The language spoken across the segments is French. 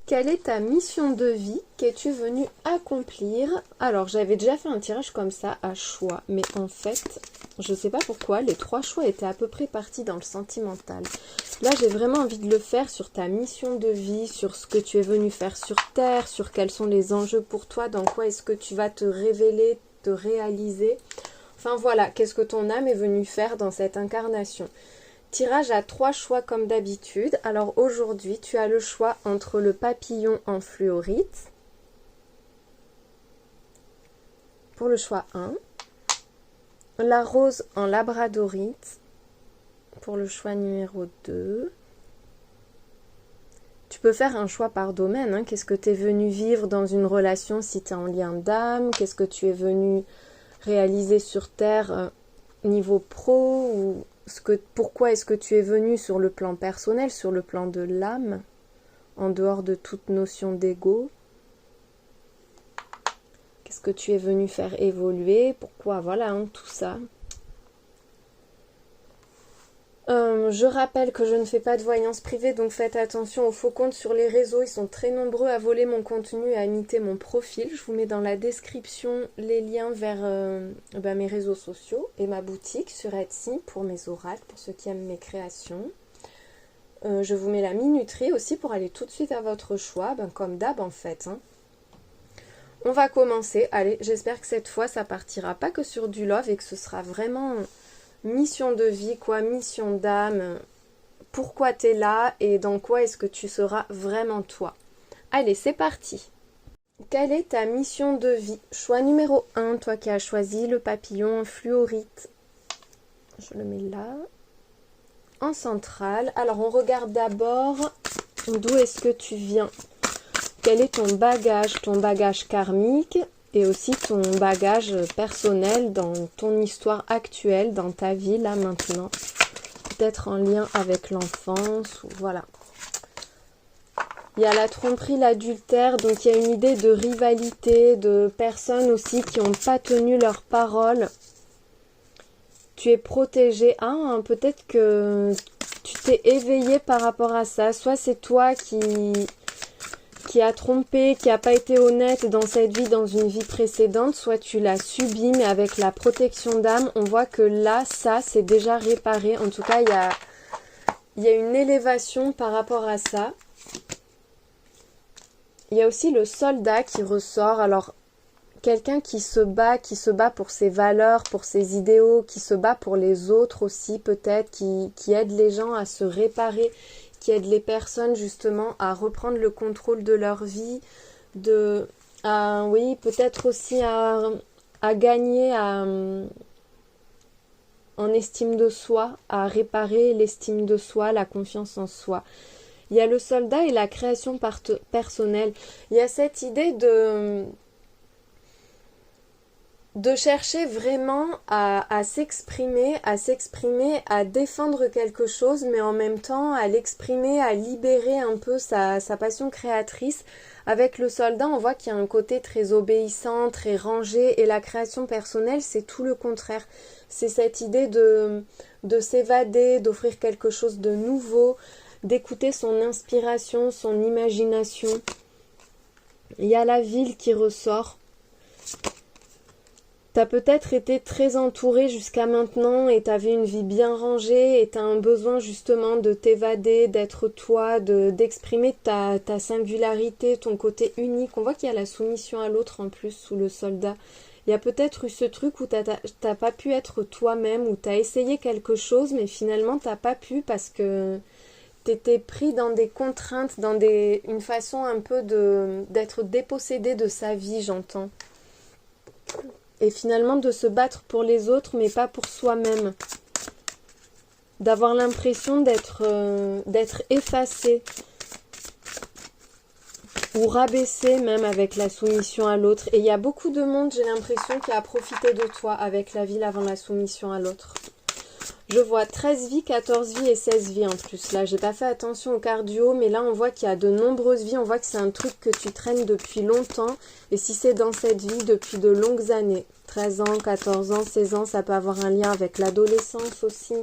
Quelle est ta mission de vie qu'es-tu venu accomplir? Alors, j'avais déjà fait un tirage comme ça à choix, mais en fait, je ne sais pas pourquoi, les 3 choix étaient à peu près partis dans le sentimental. Là, j'ai vraiment envie de le faire sur ta mission de vie, sur ce que tu es venu faire sur Terre, sur quels sont les enjeux pour toi, dans quoi est-ce que tu vas te révéler, te réaliser. Enfin voilà, qu'est-ce que ton âme est venue faire dans cette incarnation. Tirage à 3 choix comme d'habitude. Alors aujourd'hui, tu as le choix entre le papillon en fluorite pour le choix 1, la rose en labradorite pour le choix numéro 2. Tu peux faire un choix par domaine. Hein. Qu'est-ce que tu es venu vivre dans une relation si tu es en lien d'âme? Qu'est-ce que tu es venu réaliser sur Terre niveau pro ou pourquoi est-ce que tu es venu sur le plan personnel, sur le plan de l'âme, en dehors de toute notion d'ego? Qu'est-ce que tu es venu faire évoluer? Pourquoi? Voilà, hein, tout ça. Je rappelle que je ne fais pas de voyance privée, donc faites attention aux faux comptes sur les réseaux. Ils sont très nombreux à voler mon contenu et à imiter mon profil. Je vous mets dans la description les liens vers mes réseaux sociaux et ma boutique sur Etsy pour mes oracles, pour ceux qui aiment mes créations. Je vous mets la minuterie aussi pour aller tout de suite à votre choix, comme d'hab en fait. Hein. On va commencer. Allez, j'espère que cette fois ça partira pas que sur du love et que ce sera vraiment... mission de vie, quoi, mission d'âme, pourquoi tu es là et dans quoi est-ce que tu seras vraiment toi. Allez, c'est parti. Quelle est ta mission de vie? Choix numéro 1, toi qui as choisi le papillon en fluorite. Je le mets là. En centrale. Alors, on regarde d'abord d'où est-ce que tu viens. Quel est ton bagage karmique? Et aussi ton bagage personnel dans ton histoire actuelle, dans ta vie, là, maintenant. Peut-être en lien avec l'enfance, ou voilà. Il y a la tromperie, l'adultère, donc il y a une idée de rivalité, de personnes aussi qui n'ont pas tenu leur parole. Tu es protégé. Ah, peut-être que tu t'es éveillé par rapport à ça. Soit c'est toi qui a trompé, qui n'a pas été honnête dans cette vie, dans une vie précédente, soit tu l'as subi, mais avec la protection d'âme, on voit que là, ça, c'est déjà réparé. En tout cas, il y a une élévation par rapport à ça. Il y a aussi le soldat qui ressort. Alors, quelqu'un qui se bat pour ses valeurs, pour ses idéaux, qui se bat pour les autres aussi, peut-être, qui aide les gens à se réparer, qui aide les personnes justement à reprendre le contrôle de leur vie, oui, peut-être aussi à gagner en estime de soi, à réparer l'estime de soi, la confiance en soi. Il y a le soldat et la création personnelle. Il y a cette idée de chercher vraiment à s'exprimer, à défendre quelque chose, mais en même temps à l'exprimer, à libérer un peu sa passion créatrice. Avec le soldat, on voit qu'il y a un côté très obéissant, très rangé, et la création personnelle, c'est tout le contraire. C'est cette idée de s'évader, d'offrir quelque chose de nouveau, d'écouter son inspiration, son imagination. Il y a la ville qui ressort. T'as peut-être été très entouré jusqu'à maintenant et t'avais une vie bien rangée et t'as un besoin justement de t'évader, d'être toi, d'exprimer ta singularité, ton côté unique. On voit qu'il y a la soumission à l'autre en plus sous le soldat. Il y a peut-être eu ce truc où t'as pas pu être toi-même, où t'as essayé quelque chose mais finalement t'as pas pu parce que t'étais pris dans des contraintes, dans une façon un peu d'être dépossédé de sa vie, j'entends. Et finalement de se battre pour les autres mais pas pour soi-même. D'avoir l'impression d'être effacé ou rabaissé même avec la soumission à l'autre. Et il y a beaucoup de monde, j'ai l'impression, qui a profité de toi avec la ville avant la soumission à l'autre. Je vois 13 vies, 14 vies et 16 vies en plus. Là, j'ai pas fait attention au cardio, mais là, on voit qu'il y a de nombreuses vies. On voit que c'est un truc que tu traînes depuis longtemps. Et si c'est dans cette vie, depuis de longues années. 13 ans, 14 ans, 16 ans, ça peut avoir un lien avec l'adolescence aussi.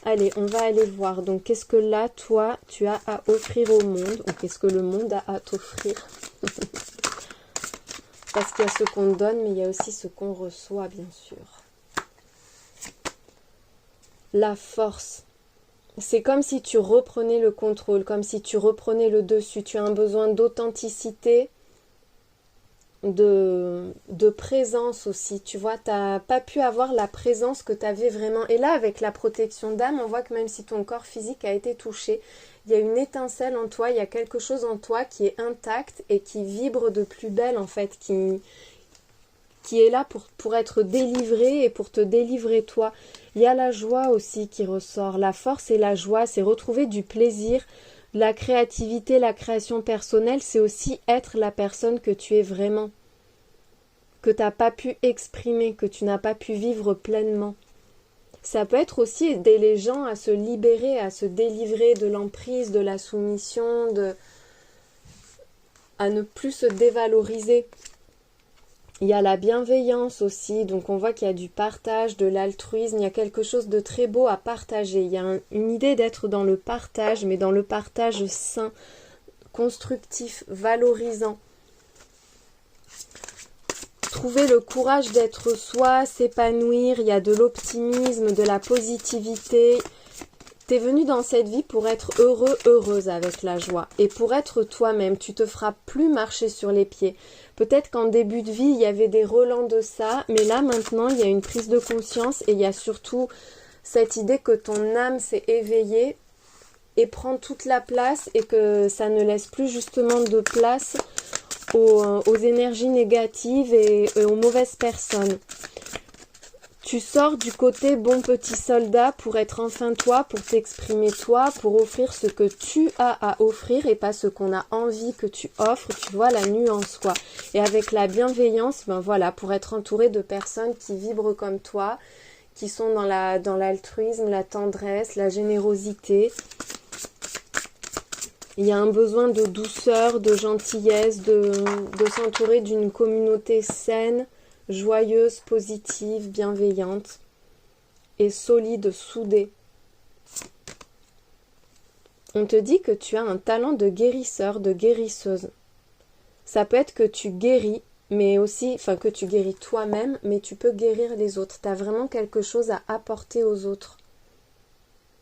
Allez, on va aller voir. Donc, qu'est-ce que là, toi, tu as à offrir au monde? Ou qu'est-ce que le monde a à t'offrir? Parce qu'il y a ce qu'on donne, mais il y a aussi ce qu'on reçoit, bien sûr. La force. C'est comme si tu reprenais le contrôle, comme si tu reprenais le dessus. Tu as un besoin d'authenticité, de présence aussi. Tu vois, tu n'as pas pu avoir la présence que tu avais vraiment. Et là, avec la protection d'âme, on voit que même si ton corps physique a été touché, il y a une étincelle en toi, il y a quelque chose en toi qui est intact et qui vibre de plus belle, en fait, qui est là pour être délivré et pour te délivrer toi. Il y a la joie aussi qui ressort. La force et la joie, c'est retrouver du plaisir. La créativité, la création personnelle, c'est aussi être la personne que tu es vraiment, que tu n'as pas pu exprimer, que tu n'as pas pu vivre pleinement. Ça peut être aussi aider les gens à se libérer, à se délivrer de l'emprise, de la soumission, à ne plus se dévaloriser. Il y a la bienveillance aussi, donc on voit qu'il y a du partage, de l'altruisme, il y a quelque chose de très beau à partager. Il y a une idée d'être dans le partage, mais dans le partage sain, constructif, valorisant. Trouver le courage d'être soi, s'épanouir, il y a de l'optimisme, de la positivité. T'es venu dans cette vie pour être heureux, heureuse avec la joie. Et pour être toi-même, tu te feras plus marcher sur les pieds. Peut-être qu'en début de vie, il y avait des relents de ça, mais là maintenant, il y a une prise de conscience et il y a surtout cette idée que ton âme s'est éveillée et prend toute la place et que ça ne laisse plus justement de place aux énergies négatives et aux mauvaises personnes. Tu sors du côté bon petit soldat pour être enfin toi, pour t'exprimer toi, pour offrir ce que tu as à offrir et pas ce qu'on a envie que tu offres, tu vois la nuance quoi. Et avec la bienveillance, ben voilà, pour être entouré de personnes qui vibrent comme toi, qui sont dans l'altruisme, la tendresse, la générosité. Il y a un besoin de douceur, de gentillesse, de s'entourer d'une communauté saine, joyeuse, positive, bienveillante et solide, soudée. On te dit que tu as un talent de guérisseur, de guérisseuse. Ça peut être que tu guéris, mais aussi, enfin que tu guéris toi-même, mais tu peux guérir les autres. Tu as vraiment quelque chose à apporter aux autres.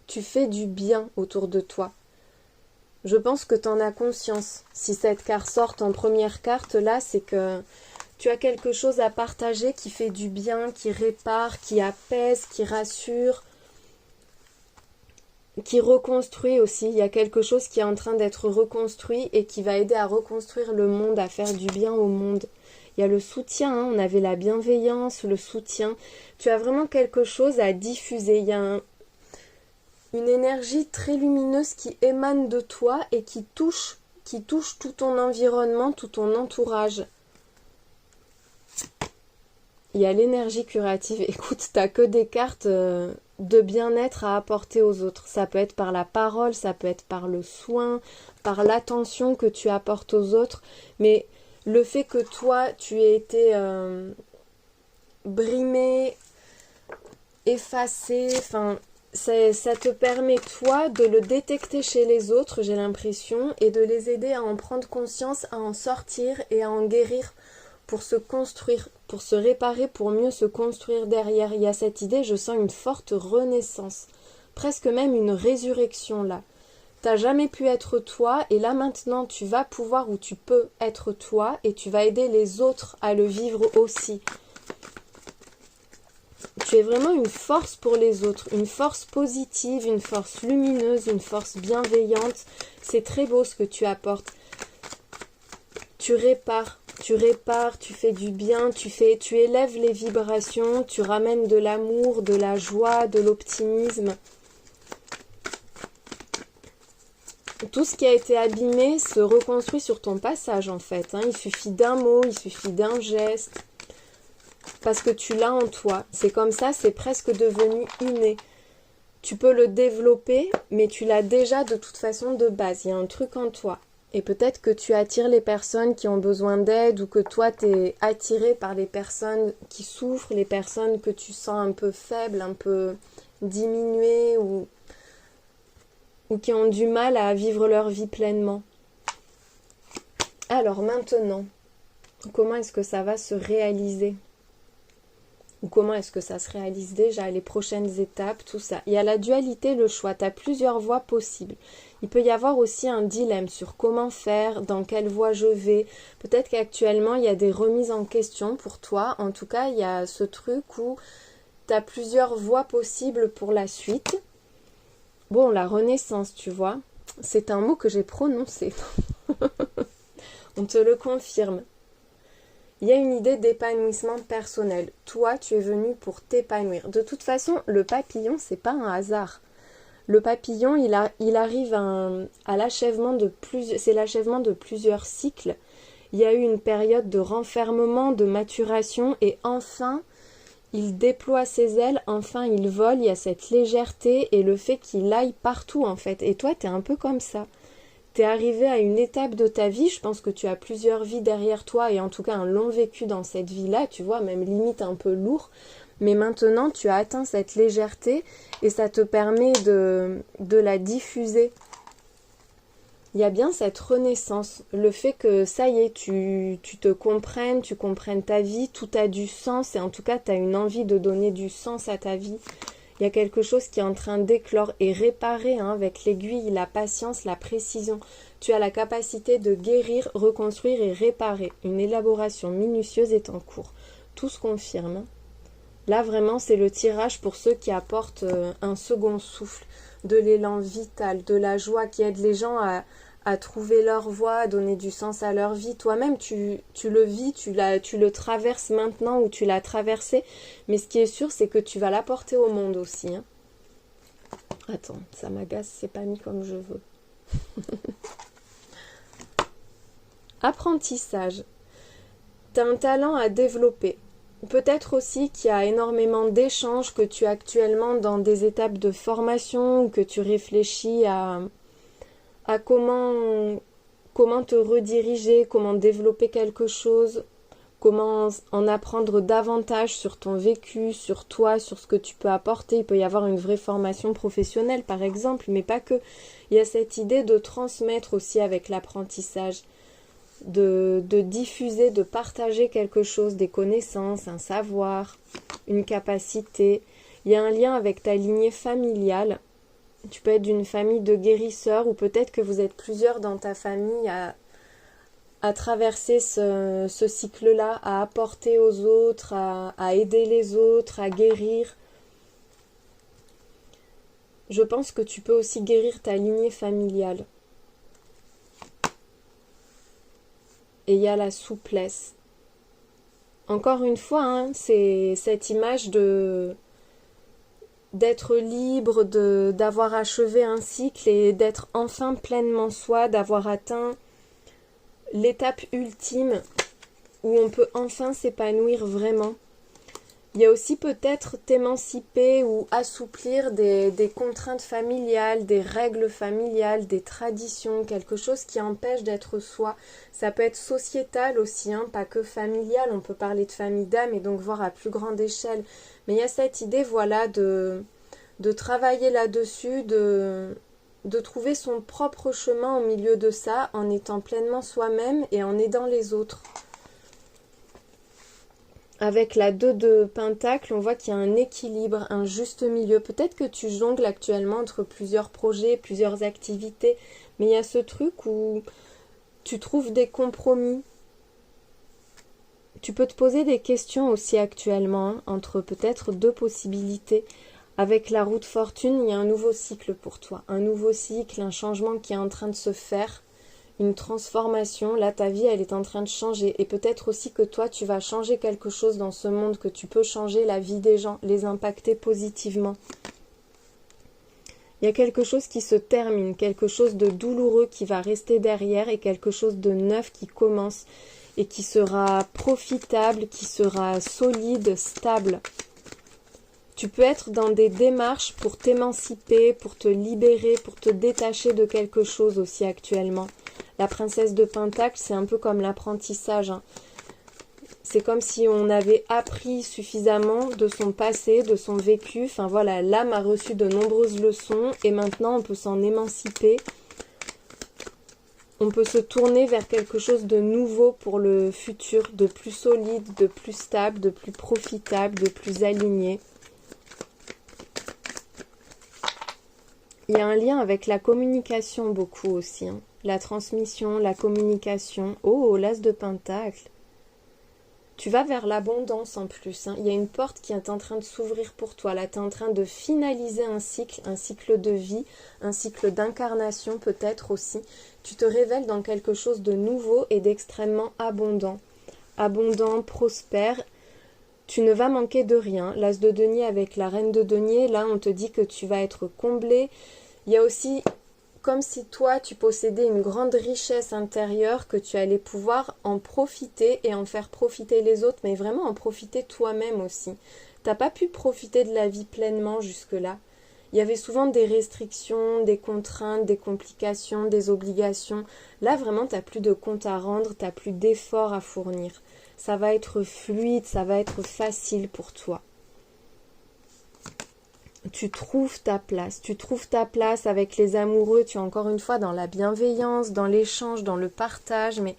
Tu fais du bien autour de toi. Je pense que tu en as conscience. Si cette carte sort en première carte, là, c'est que tu as quelque chose à partager qui fait du bien, qui répare, qui apaise, qui rassure, qui reconstruit aussi. Il y a quelque chose qui est en train d'être reconstruit et qui va aider à reconstruire le monde, à faire du bien au monde. Il y a le soutien, hein, on avait la bienveillance, le soutien. Tu as vraiment quelque chose à diffuser. Il y a une énergie très lumineuse qui émane de toi et qui touche tout ton environnement, tout ton entourage. Il y a l'énergie curative. Écoute, t'as que des cartes de bien-être à apporter aux autres. Ça peut être par la parole, ça peut être par le soin, par l'attention que tu apportes aux autres. Mais le fait que toi, tu aies été brimé, effacé, enfin, ça te permet, toi, de le détecter chez les autres, j'ai l'impression, et de les aider à en prendre conscience, à en sortir et à en guérir pour se construire, pour se réparer, pour mieux se construire derrière. Il y a cette idée, je sens une forte renaissance, presque même une résurrection là. T'as jamais pu être toi et là maintenant tu vas pouvoir ou tu peux être toi et tu vas aider les autres à le vivre aussi. Tu es vraiment une force pour les autres, une force positive, une force lumineuse, une force bienveillante. C'est très beau ce que tu apportes. Tu répares, tu fais du bien, tu élèves les vibrations, tu ramènes de l'amour, de la joie, de l'optimisme. Tout ce qui a été abîmé se reconstruit sur ton passage en fait. Il suffit d'un mot, il suffit d'un geste. Parce que tu l'as en toi. C'est comme ça, c'est presque devenu inné. Tu peux le développer, mais tu l'as déjà de toute façon de base. Il y a un truc en toi. Et peut-être que tu attires les personnes qui ont besoin d'aide ou que toi, tu es attiré par les personnes qui souffrent, les personnes que tu sens un peu faibles, un peu diminuées ou qui ont du mal à vivre leur vie pleinement. Alors maintenant, comment est-ce que ça va se réaliser? Ou comment est-ce que ça se réalise déjà, les prochaines étapes, tout ça. Il y a la dualité, le choix. Tu as plusieurs voies possibles. Il peut y avoir aussi un dilemme sur comment faire, dans quelle voie je vais. Peut-être qu'actuellement, il y a des remises en question pour toi. En tout cas, il y a ce truc où tu as plusieurs voies possibles pour la suite. Bon, la renaissance, tu vois, c'est un mot que j'ai prononcé. On te le confirme. Il y a une idée d'épanouissement personnel. Toi, tu es venu pour t'épanouir. De toute façon, le papillon, c'est pas un hasard. Le papillon, il arrive à l'achèvement de plusieurs cycles. Il y a eu une période de renfermement, de maturation, et enfin, il déploie ses ailes, enfin, il vole. Il y a cette légèreté et le fait qu'il aille partout, en fait. Et toi, tu es un peu comme ça. T'es arrivé à une étape de ta vie, je pense que tu as plusieurs vies derrière toi et en tout cas un long vécu dans cette vie-là, tu vois, même limite un peu lourd. Mais maintenant, tu as atteint cette légèreté et ça te permet de la diffuser. Il y a bien cette renaissance, le fait que ça y est, tu te comprennes, tu comprennes ta vie, tout a du sens et en tout cas, tu as une envie de donner du sens à ta vie. Il y a quelque chose qui est en train d'éclore et réparer avec l'aiguille, la patience, la précision. Tu as la capacité de guérir, reconstruire et réparer. Une élaboration minutieuse est en cours. Tout se confirme. Là, vraiment, c'est le tirage pour ceux qui apportent un second souffle, de l'élan vital, de la joie qui aide les gens à trouver leur voie, à donner du sens à leur vie. Toi-même, tu le vis, tu le traverses maintenant ou tu l'as traversé. Mais ce qui est sûr, c'est que tu vas l'apporter au monde aussi. Attends, ça m'agace, c'est pas mis comme je veux. Apprentissage. Tu as un talent à développer. Peut-être aussi qu'il y a énormément d'échanges, que tu es actuellement dans des étapes de formation ou que tu réfléchis à comment te rediriger, comment développer quelque chose, comment en apprendre davantage sur ton vécu, sur toi, sur ce que tu peux apporter. Il peut y avoir une vraie formation professionnelle par exemple, mais pas que. Il y a cette idée de transmettre aussi avec l'apprentissage, de diffuser, de partager quelque chose, des connaissances, un savoir, une capacité. Il y a un lien avec ta lignée familiale. Tu peux être d'une famille de guérisseurs ou peut-être que vous êtes plusieurs dans ta famille à traverser ce cycle-là, à apporter aux autres, à aider les autres, à guérir. Je pense que tu peux aussi guérir ta lignée familiale. Et il y a la souplesse. Encore une fois, c'est cette image d'être libre, d'avoir achevé un cycle et d'être enfin pleinement soi, d'avoir atteint l'étape ultime où on peut enfin s'épanouir vraiment. Il y a aussi peut-être t'émanciper ou assouplir des contraintes familiales, des règles familiales, des traditions, quelque chose qui empêche d'être soi. Ça peut être sociétal aussi, pas que familial. On peut parler de famille d'âme et donc voir à plus grande échelle. Mais il y a cette idée, voilà, de travailler là-dessus, de trouver son propre chemin au milieu de ça, en étant pleinement soi-même et en aidant les autres. Avec la 2 de Pentacle, on voit qu'il y a un équilibre, un juste milieu. Peut-être que tu jongles actuellement entre plusieurs projets, plusieurs activités, mais il y a ce truc où tu trouves des compromis. Tu peux te poser des questions aussi actuellement, entre peut-être 2 possibilités. Avec la roue de fortune, il y a un nouveau cycle pour toi. Un nouveau cycle, un changement qui est en train de se faire. Une transformation, là ta vie elle est en train de changer et peut-être aussi que toi tu vas changer quelque chose dans ce monde, que tu peux changer la vie des gens, les impacter positivement. Il y a quelque chose qui se termine, quelque chose de douloureux qui va rester derrière et quelque chose de neuf qui commence et qui sera profitable, qui sera solide, stable. Tu peux être dans des démarches pour t'émanciper, pour te libérer, pour te détacher de quelque chose aussi actuellement. La princesse de Pentacle, c'est un peu comme l'apprentissage. C'est comme si on avait appris suffisamment de son passé, de son vécu. Enfin voilà, l'âme a reçu de nombreuses leçons et maintenant on peut s'en émanciper. On peut se tourner vers quelque chose de nouveau pour le futur, de plus solide, de plus stable, de plus profitable, de plus aligné. Il y a un lien avec la communication beaucoup aussi. Hein. La transmission, la communication. Oh, l'as de pentacle. Tu vas vers l'abondance en plus. Hein. Il y a une porte qui est en train de s'ouvrir pour toi. Là, tu es en train de finaliser un cycle de vie, un cycle d'incarnation peut-être aussi. Tu te révèles dans quelque chose de nouveau et d'extrêmement abondant. Abondant, prospère. Tu ne vas manquer de rien. L'as de denier avec la reine de denier, là, on te dit que tu vas être comblé. Il y a aussi comme si toi, tu possédais une grande richesse intérieure, que tu allais pouvoir en profiter et en faire profiter les autres, mais vraiment en profiter toi-même aussi. T'as pas pu profiter de la vie pleinement jusque-là. Il y avait souvent des restrictions, des contraintes, des complications, des obligations. Là, vraiment, t'as plus de compte à rendre, t'as plus d'efforts à fournir. Ça va être fluide, ça va être facile pour toi. Tu trouves ta place avec les amoureux, tu es encore une fois dans la bienveillance, dans l'échange, dans le partage, mais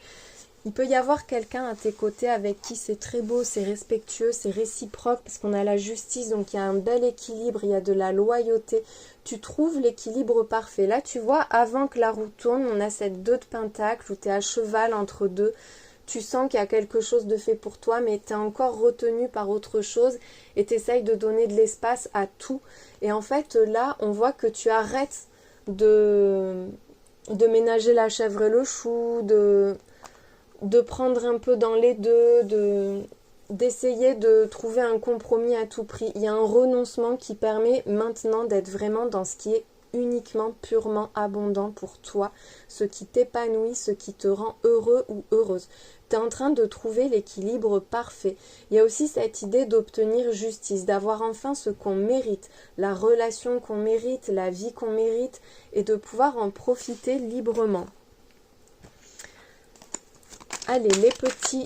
il peut y avoir quelqu'un à tes côtés avec qui c'est très beau, c'est respectueux, c'est réciproque, parce qu'on a la justice, donc il y a un bel équilibre, il y a de la loyauté, tu trouves l'équilibre parfait. Là, tu vois, avant que la roue tourne, on a cette 2 de pentacle où tu es à cheval entre deux. Tu sens qu'il y a quelque chose de fait pour toi, mais tu es encore retenu par autre chose et tu essayes de donner de l'espace à tout. Et en fait, là, on voit que tu arrêtes de ménager la chèvre et le chou, de prendre un peu dans les deux, d'essayer de trouver un compromis à tout prix. Il y a un renoncement qui permet maintenant d'être vraiment dans ce qui est uniquement, purement abondant pour toi, ce qui t'épanouit, ce qui te rend heureux ou heureuse. Tu es en train de trouver l'équilibre parfait. Il y a aussi cette idée d'obtenir justice, d'avoir enfin ce qu'on mérite, la relation qu'on mérite, la vie qu'on mérite, et de pouvoir en profiter librement. Allez, les petits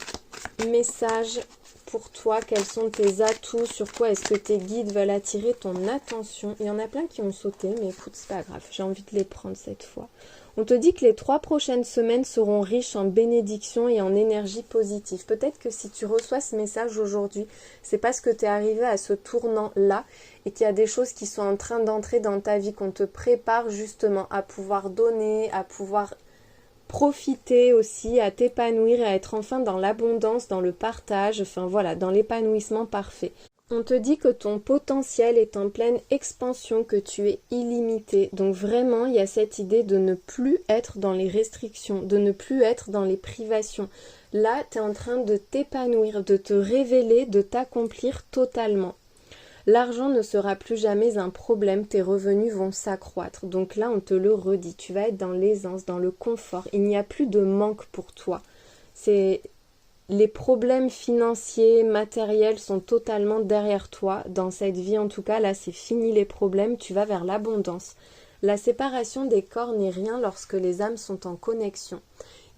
messages pour toi, quels sont tes atouts, sur quoi est-ce que tes guides veulent attirer ton attention. Il y en a plein qui ont sauté, mais écoute, c'est pas grave, j'ai envie de les prendre cette fois. On te dit que les 3 prochaines semaines seront riches en bénédictions et en énergie positive. Peut-être que si tu reçois ce message aujourd'hui, c'est parce que tu es arrivé à ce tournant-là et qu'il y a des choses qui sont en train d'entrer dans ta vie, qu'on te prépare justement à pouvoir donner, à pouvoir profiter aussi, à t'épanouir et à être enfin dans l'abondance, dans le partage, enfin voilà, dans l'épanouissement parfait. On te dit que ton potentiel est en pleine expansion, que tu es illimité. Donc vraiment, il y a cette idée de ne plus être dans les restrictions, de ne plus être dans les privations. Là, tu es en train de t'épanouir, de te révéler, de t'accomplir totalement. L'argent ne sera plus jamais un problème, tes revenus vont s'accroître. Donc là, on te le redit, tu vas être dans l'aisance, dans le confort. Il n'y a plus de manque pour toi. Les problèmes financiers, matériels sont totalement derrière toi. Dans cette vie, en tout cas, là, c'est fini les problèmes, tu vas vers l'abondance. La séparation des corps n'est rien lorsque les âmes sont en connexion.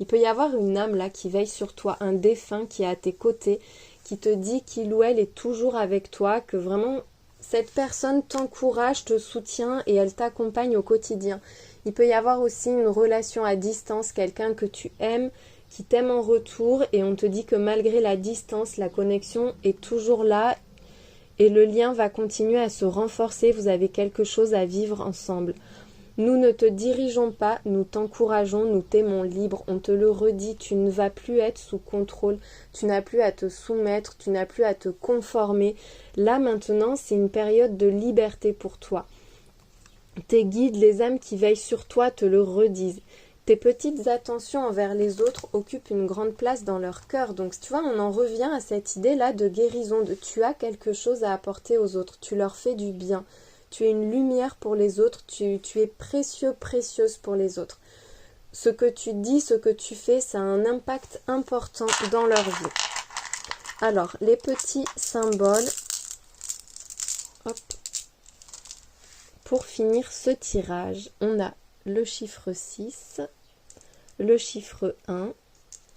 Il peut y avoir une âme là qui veille sur toi, un défunt qui est à tes côtés, qui te dit qu'il ou elle est toujours avec toi, que vraiment cette personne t'encourage, te soutient et elle t'accompagne au quotidien. Il peut y avoir aussi une relation à distance, quelqu'un que tu aimes, qui t'aime en retour et on te dit que malgré la distance, la connexion est toujours là et le lien va continuer à se renforcer, vous avez quelque chose à vivre ensemble. Nous ne te dirigeons pas, nous t'encourageons, nous t'aimons libre, on te le redit, tu ne vas plus être sous contrôle, tu n'as plus à te soumettre, tu n'as plus à te conformer. Là maintenant, c'est une période de liberté pour toi. Tes guides, les âmes qui veillent sur toi te le redisent. Tes petites attentions envers les autres occupent une grande place dans leur cœur. Donc tu vois, on en revient à cette idée-là de guérison, de tu as quelque chose à apporter aux autres, tu leur fais du bien. Tu es une lumière pour les autres, tu es précieux, précieuse pour les autres. Ce que tu dis, ce que tu fais, ça a un impact important dans leur vie. Alors, les petits symboles. Hop. Pour finir ce tirage, on a le chiffre 6, le chiffre 1,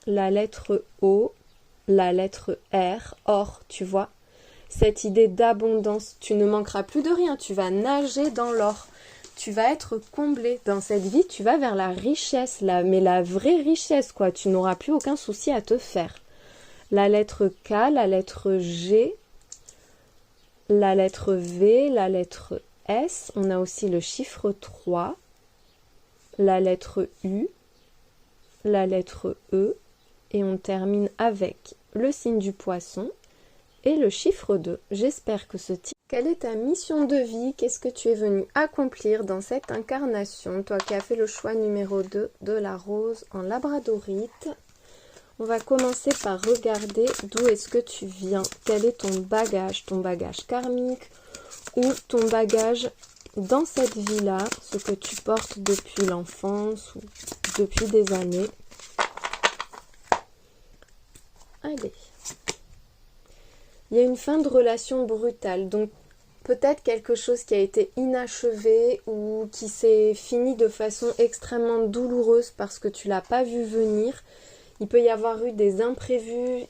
la lettre O, la lettre R, or, tu vois. Cette idée d'abondance, tu ne manqueras plus de rien, tu vas nager dans l'or. Tu vas être comblé dans cette vie, tu vas vers la richesse, mais la vraie richesse, quoi. Tu n'auras plus aucun souci à te faire. La lettre K, la lettre G, la lettre V, la lettre S. On a aussi le chiffre 3, la lettre U, la lettre E. Et on termine avec le signe du poisson et le chiffre 2. J'espère que ce type... Quelle est ta mission de vie? Qu'est-ce que tu es venu accomplir dans cette incarnation? Toi qui as fait le choix numéro 2 de la rose en labradorite. On va commencer par regarder d'où est-ce que tu viens. Quel est ton bagage karmique ou ton bagage dans cette vie-là, ce que tu portes depuis l'enfance ou depuis des années. Allez. Il y a une fin de relation brutale, donc peut-être quelque chose qui a été inachevé ou qui s'est fini de façon extrêmement douloureuse parce que tu l'as pas vu venir. Il peut y avoir eu des imprévus,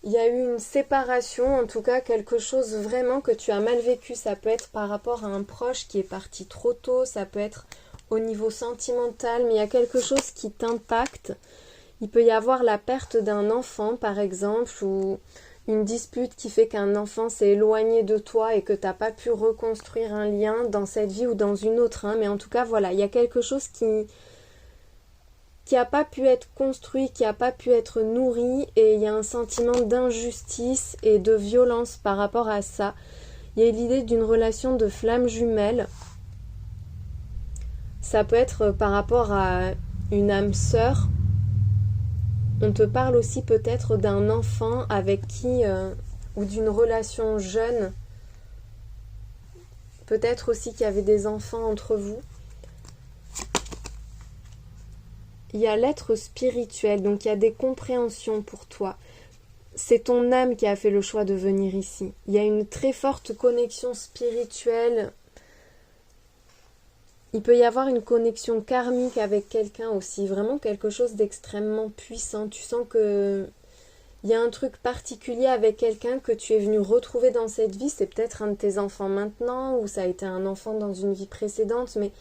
il y a eu une séparation, en tout cas quelque chose vraiment que tu as mal vécu. Ça peut être par rapport à un proche qui est parti trop tôt, ça peut être au niveau sentimental, mais il y a quelque chose qui t'impacte. Il peut y avoir la perte d'un enfant par exemple, ou une dispute qui fait qu'un enfant s'est éloigné de toi et que tu n'as pas pu reconstruire un lien dans cette vie ou dans une autre. Mais en tout cas, voilà, il y a quelque chose qui n'a pas pu être construit, qui n'a pas pu être nourri, et il y a un sentiment d'injustice et de violence par rapport à ça. Il y a l'idée d'une relation de flamme jumelle. Ça peut être par rapport à une âme sœur. On te parle aussi peut-être d'un enfant avec qui, ou d'une relation jeune. Peut-être aussi qu'il y avait des enfants entre vous. Il y a l'être spirituel, donc il y a des compréhensions pour toi. C'est ton âme qui a fait le choix de venir ici. Il y a une très forte connexion spirituelle. Il peut y avoir une connexion karmique avec quelqu'un aussi, vraiment quelque chose d'extrêmement puissant. Tu sens que il y a un truc particulier avec quelqu'un que tu es venu retrouver dans cette vie. C'est peut-être un de tes enfants maintenant, ou ça a été un enfant dans une vie précédente, mais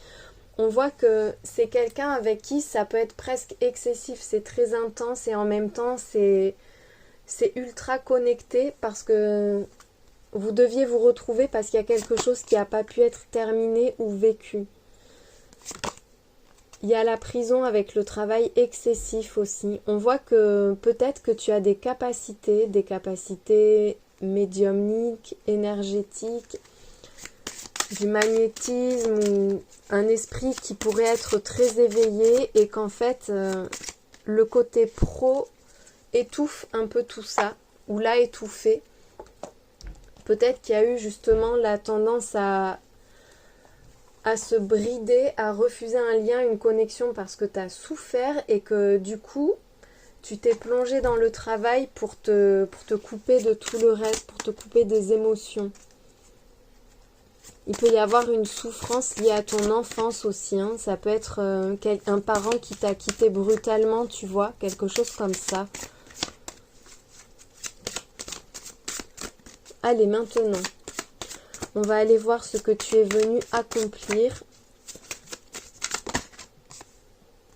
on voit que c'est quelqu'un avec qui ça peut être presque excessif. C'est très intense et en même temps c'est ultra connecté parce que vous deviez vous retrouver parce qu'il y a quelque chose qui n'a pas pu être terminé ou vécu. Il y a la prison avec le travail excessif aussi. On voit que peut-être que tu as des capacités médiumniques, énergétiques, du magnétisme ou un esprit qui pourrait être très éveillé et qu'en fait le côté pro étouffe un peu tout ça ou l'a étouffé. Peut-être qu'il y a eu justement la tendance à se brider, à refuser un lien, une connexion parce que tu as souffert et que du coup tu t'es plongé dans le travail pour te couper de tout le reste, pour te couper des émotions. Il peut y avoir une souffrance liée à ton enfance aussi. Ça peut être un parent qui t'a quitté brutalement, tu vois, quelque chose comme ça. Allez, maintenant, on va aller voir ce que tu es venu accomplir.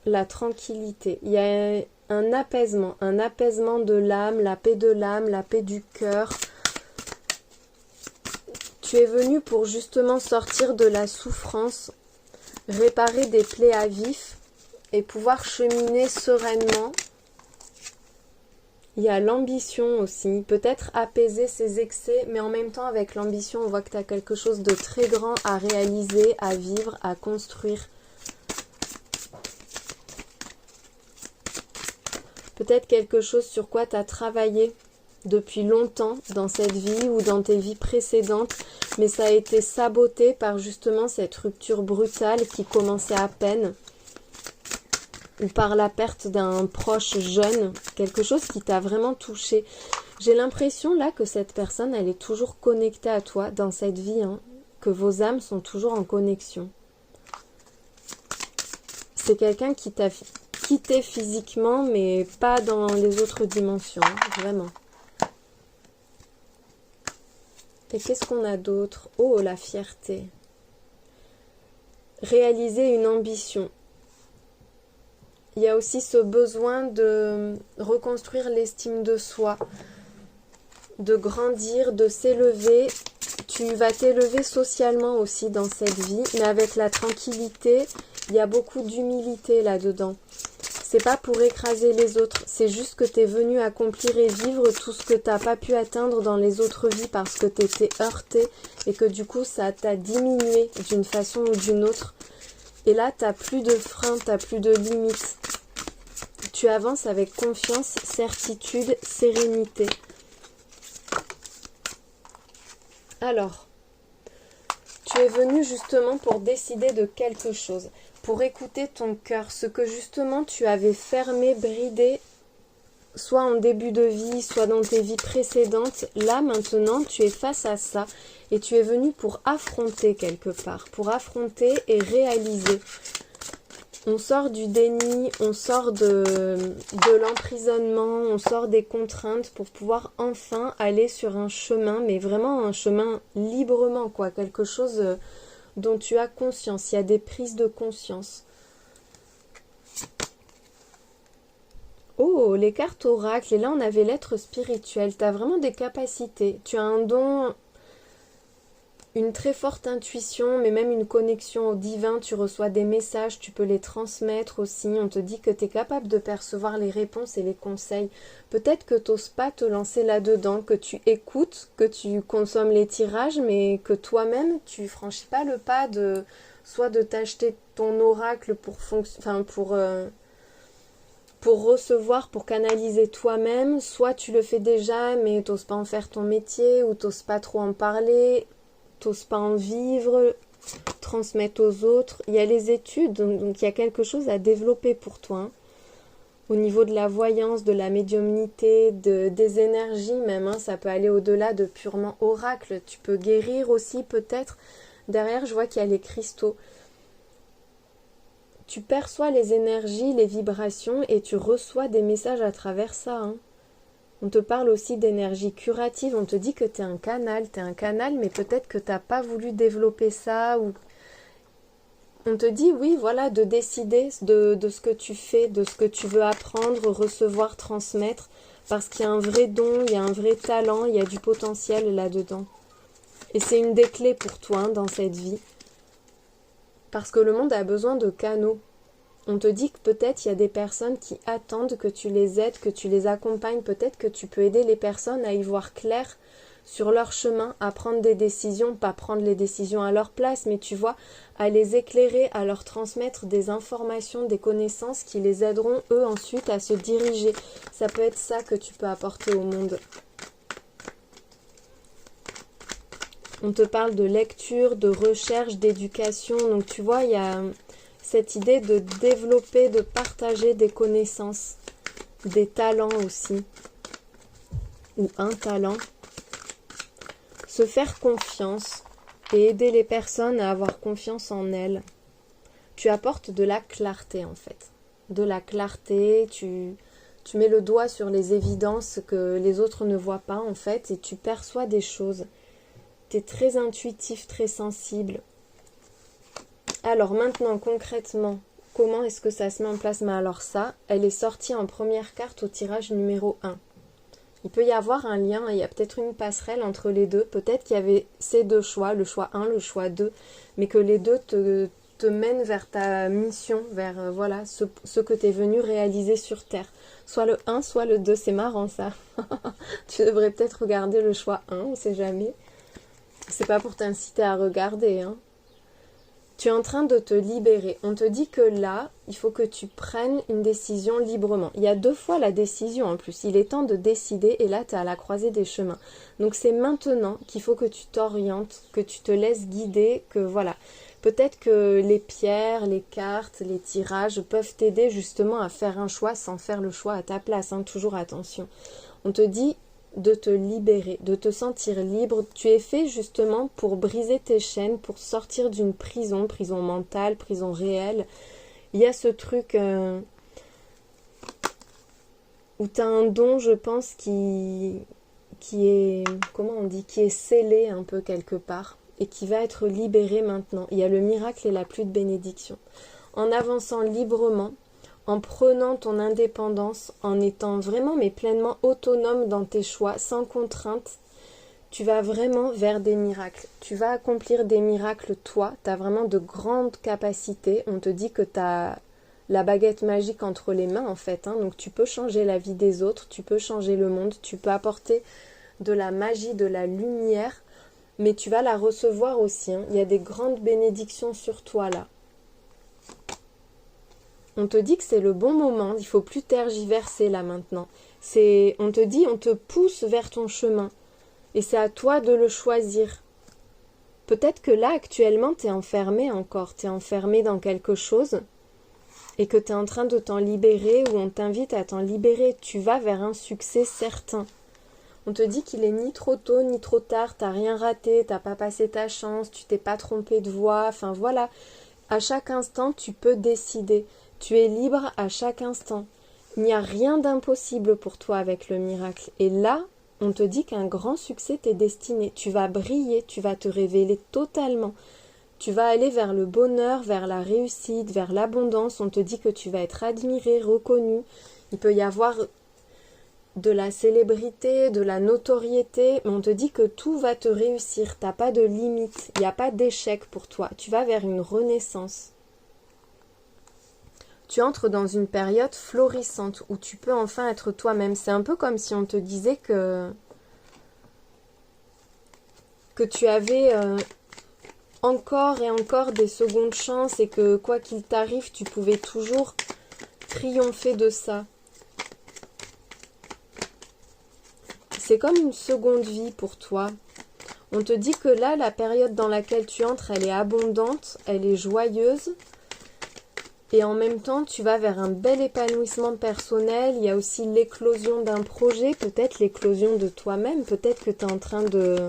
La tranquillité. Il y a un apaisement de l'âme, la paix du cœur. Tu es venu pour justement sortir de la souffrance, réparer des plaies à vif et pouvoir cheminer sereinement. Il y a l'ambition aussi, peut-être apaiser ses excès, mais en même temps avec l'ambition, on voit que tu as quelque chose de très grand à réaliser, à vivre, à construire. Peut-être quelque chose sur quoi tu as travaillé depuis longtemps dans cette vie ou dans tes vies précédentes, mais ça a été saboté par justement cette rupture brutale qui commençait à peine, ou par la perte d'un proche jeune, quelque chose qui t'a vraiment touché. J'ai l'impression là que cette personne, elle est toujours connectée à toi dans cette vie, que vos âmes sont toujours en connexion. C'est quelqu'un qui t'a quitter physiquement, mais pas dans les autres dimensions, vraiment. Et qu'est-ce qu'on a d'autre? Oh, la fierté. Réaliser une ambition. Il y a aussi ce besoin de reconstruire l'estime de soi, de grandir, de s'élever. Tu vas t'élever socialement aussi dans cette vie, mais avec la tranquillité, il y a beaucoup d'humilité là-dedans. C'est pas pour écraser les autres, c'est juste que tu es venu accomplir et vivre tout ce que tu n'as pas pu atteindre dans les autres vies parce que tu étais heurté et que du coup ça t'a diminué d'une façon ou d'une autre. Et là, tu n'as plus de frein, tu n'as plus de limites. Tu avances avec confiance, certitude, sérénité. Alors, tu es venu justement pour décider de quelque chose, pour écouter ton cœur, ce que justement tu avais fermé, bridé, soit en début de vie, soit dans tes vies précédentes. Là, maintenant, tu es face à ça et tu es venu pour affronter quelque part, pour affronter et réaliser. On sort du déni, on sort de l'emprisonnement, on sort des contraintes pour pouvoir enfin aller sur un chemin, mais vraiment un chemin librement, quoi, quelque chose dont tu as conscience. Il y a des prises de conscience. Oh, les cartes oracles, et là on avait l'être spirituel. Tu as vraiment des capacités, tu as un don, une très forte intuition, mais même une connexion au divin. Tu reçois des messages, tu peux les transmettre aussi. On te dit que tu es capable de percevoir les réponses et les conseils. Peut-être que tu n'oses pas te lancer là-dedans, que tu écoutes, que tu consommes les tirages, mais que toi-même, tu franchis pas le pas de soit de t'acheter ton oracle pour recevoir, pour canaliser toi-même, soit tu le fais déjà, mais tu n'oses pas en faire ton métier, ou tu n'oses pas trop en parler, t'oses pas en vivre, transmettre aux autres. Il y a les études, donc il y a quelque chose à développer pour toi. Hein. Au niveau de la voyance, de la médiumnité, des énergies même, hein, ça peut aller au-delà de purement oracle. Tu peux guérir aussi peut-être. Derrière, je vois qu'il y a les cristaux. Tu perçois les énergies, les vibrations et tu reçois des messages à travers ça. Hein. On te parle aussi d'énergie curative, on te dit que tu es un canal, mais peut-être que tu n'as pas voulu développer ça. Ou on te dit, oui, voilà, de décider de ce que tu fais, de ce que tu veux apprendre, recevoir, transmettre, parce qu'il y a un vrai don, il y a un vrai talent, il y a du potentiel là-dedans. Et c'est une des clés pour toi hein, dans cette vie, parce que le monde a besoin de canaux. On te dit que peut-être il y a des personnes qui attendent que tu les aides, que tu les accompagnes. Peut-être que tu peux aider les personnes à y voir clair sur leur chemin, à prendre des décisions, pas prendre les décisions à leur place, mais tu vois, à les éclairer, à leur transmettre des informations, des connaissances qui les aideront eux ensuite à se diriger. Ça peut être ça que tu peux apporter au monde. On te parle de lecture, de recherche, d'éducation. Donc tu vois, il y a cette idée de développer, de partager des connaissances, des talents aussi, ou un talent. Se faire confiance et aider les personnes à avoir confiance en elles. Tu apportes de la clarté en fait. De la clarté, tu mets le doigt sur les évidences que les autres ne voient pas en fait et tu perçois des choses. Tu es très intuitif, très sensible. Alors maintenant, concrètement, comment est-ce que ça se met en place? Mais alors ça, elle est sortie en première carte au tirage numéro 1. Il peut y avoir un lien, il y a peut-être une passerelle entre les deux. Peut-être qu'il y avait ces deux choix, le choix 1, le choix 2, mais que les deux te mènent vers ta mission, vers voilà, ce que tu es venu réaliser sur Terre. Soit le 1, soit le 2, c'est marrant ça. Tu devrais peut-être regarder le choix 1, on ne sait jamais. C'est pas pour t'inciter à regarder, hein. Tu es en train de te libérer. On te dit que là, il faut que tu prennes une décision librement. Il y a 2 fois la décision en plus. Il est temps de décider et là, tu es à la croisée des chemins. Donc c'est maintenant qu'il faut que tu t'orientes, que tu te laisses guider, que voilà. Peut-être que les pierres, les cartes, les tirages peuvent t'aider justement à faire un choix sans faire le choix à ta place. Hein. Toujours attention. On te dit de te libérer, de te sentir libre. Tu es fait justement pour briser tes chaînes, pour sortir d'une prison, prison mentale, prison réelle. Il y a ce truc où tu as un don, je pense, qui est, comment on dit, qui est scellé un peu quelque part et qui va être libéré maintenant. Il y a le miracle et la pluie de bénédiction. En avançant librement, en prenant ton indépendance, en étant vraiment mais pleinement autonome dans tes choix, sans contrainte, tu vas vraiment vers des miracles. Tu vas accomplir des miracles toi, tu as vraiment de grandes capacités. On te dit que tu as la baguette magique entre les mains en fait, hein. Donc tu peux changer la vie des autres, tu peux changer le monde, tu peux apporter de la magie, de la lumière, mais tu vas la recevoir aussi, hein. Il y a des grandes bénédictions sur toi là. On te dit que c'est le bon moment, il faut plus tergiverser là maintenant. On te dit, on te pousse vers ton chemin. Et c'est à toi de le choisir. Peut-être que là, actuellement, tu es enfermé encore. Tu es enfermé dans quelque chose et que tu es en train de t'en libérer ou on t'invite à t'en libérer. Tu vas vers un succès certain. On te dit qu'il est ni trop tôt ni trop tard. T'as rien raté, t'as pas passé ta chance, tu t'es pas trompé de voie. Enfin voilà, à chaque instant, tu peux décider. Tu es libre à chaque instant. Il n'y a rien d'impossible pour toi avec le miracle. Et là, on te dit qu'un grand succès t'est destiné. Tu vas briller, tu vas te révéler totalement. Tu vas aller vers le bonheur, vers la réussite, vers l'abondance. On te dit que tu vas être admiré, reconnu. Il peut y avoir de la célébrité, de la notoriété, mais on te dit que tout va te réussir. T'as pas de limite, il n'y a pas d'échec pour toi. Tu vas vers une renaissance. Tu entres dans une période florissante où tu peux enfin être toi-même. C'est un peu comme si on te disait que tu avais encore et encore des secondes chances et que quoi qu'il t'arrive, tu pouvais toujours triompher de ça. C'est comme une seconde vie pour toi. On te dit que là, la période dans laquelle tu entres, elle est abondante, elle est joyeuse. Et en même temps, tu vas vers un bel épanouissement personnel. Il y a aussi l'éclosion d'un projet, peut-être l'éclosion de toi-même. Peut-être que tu es en train de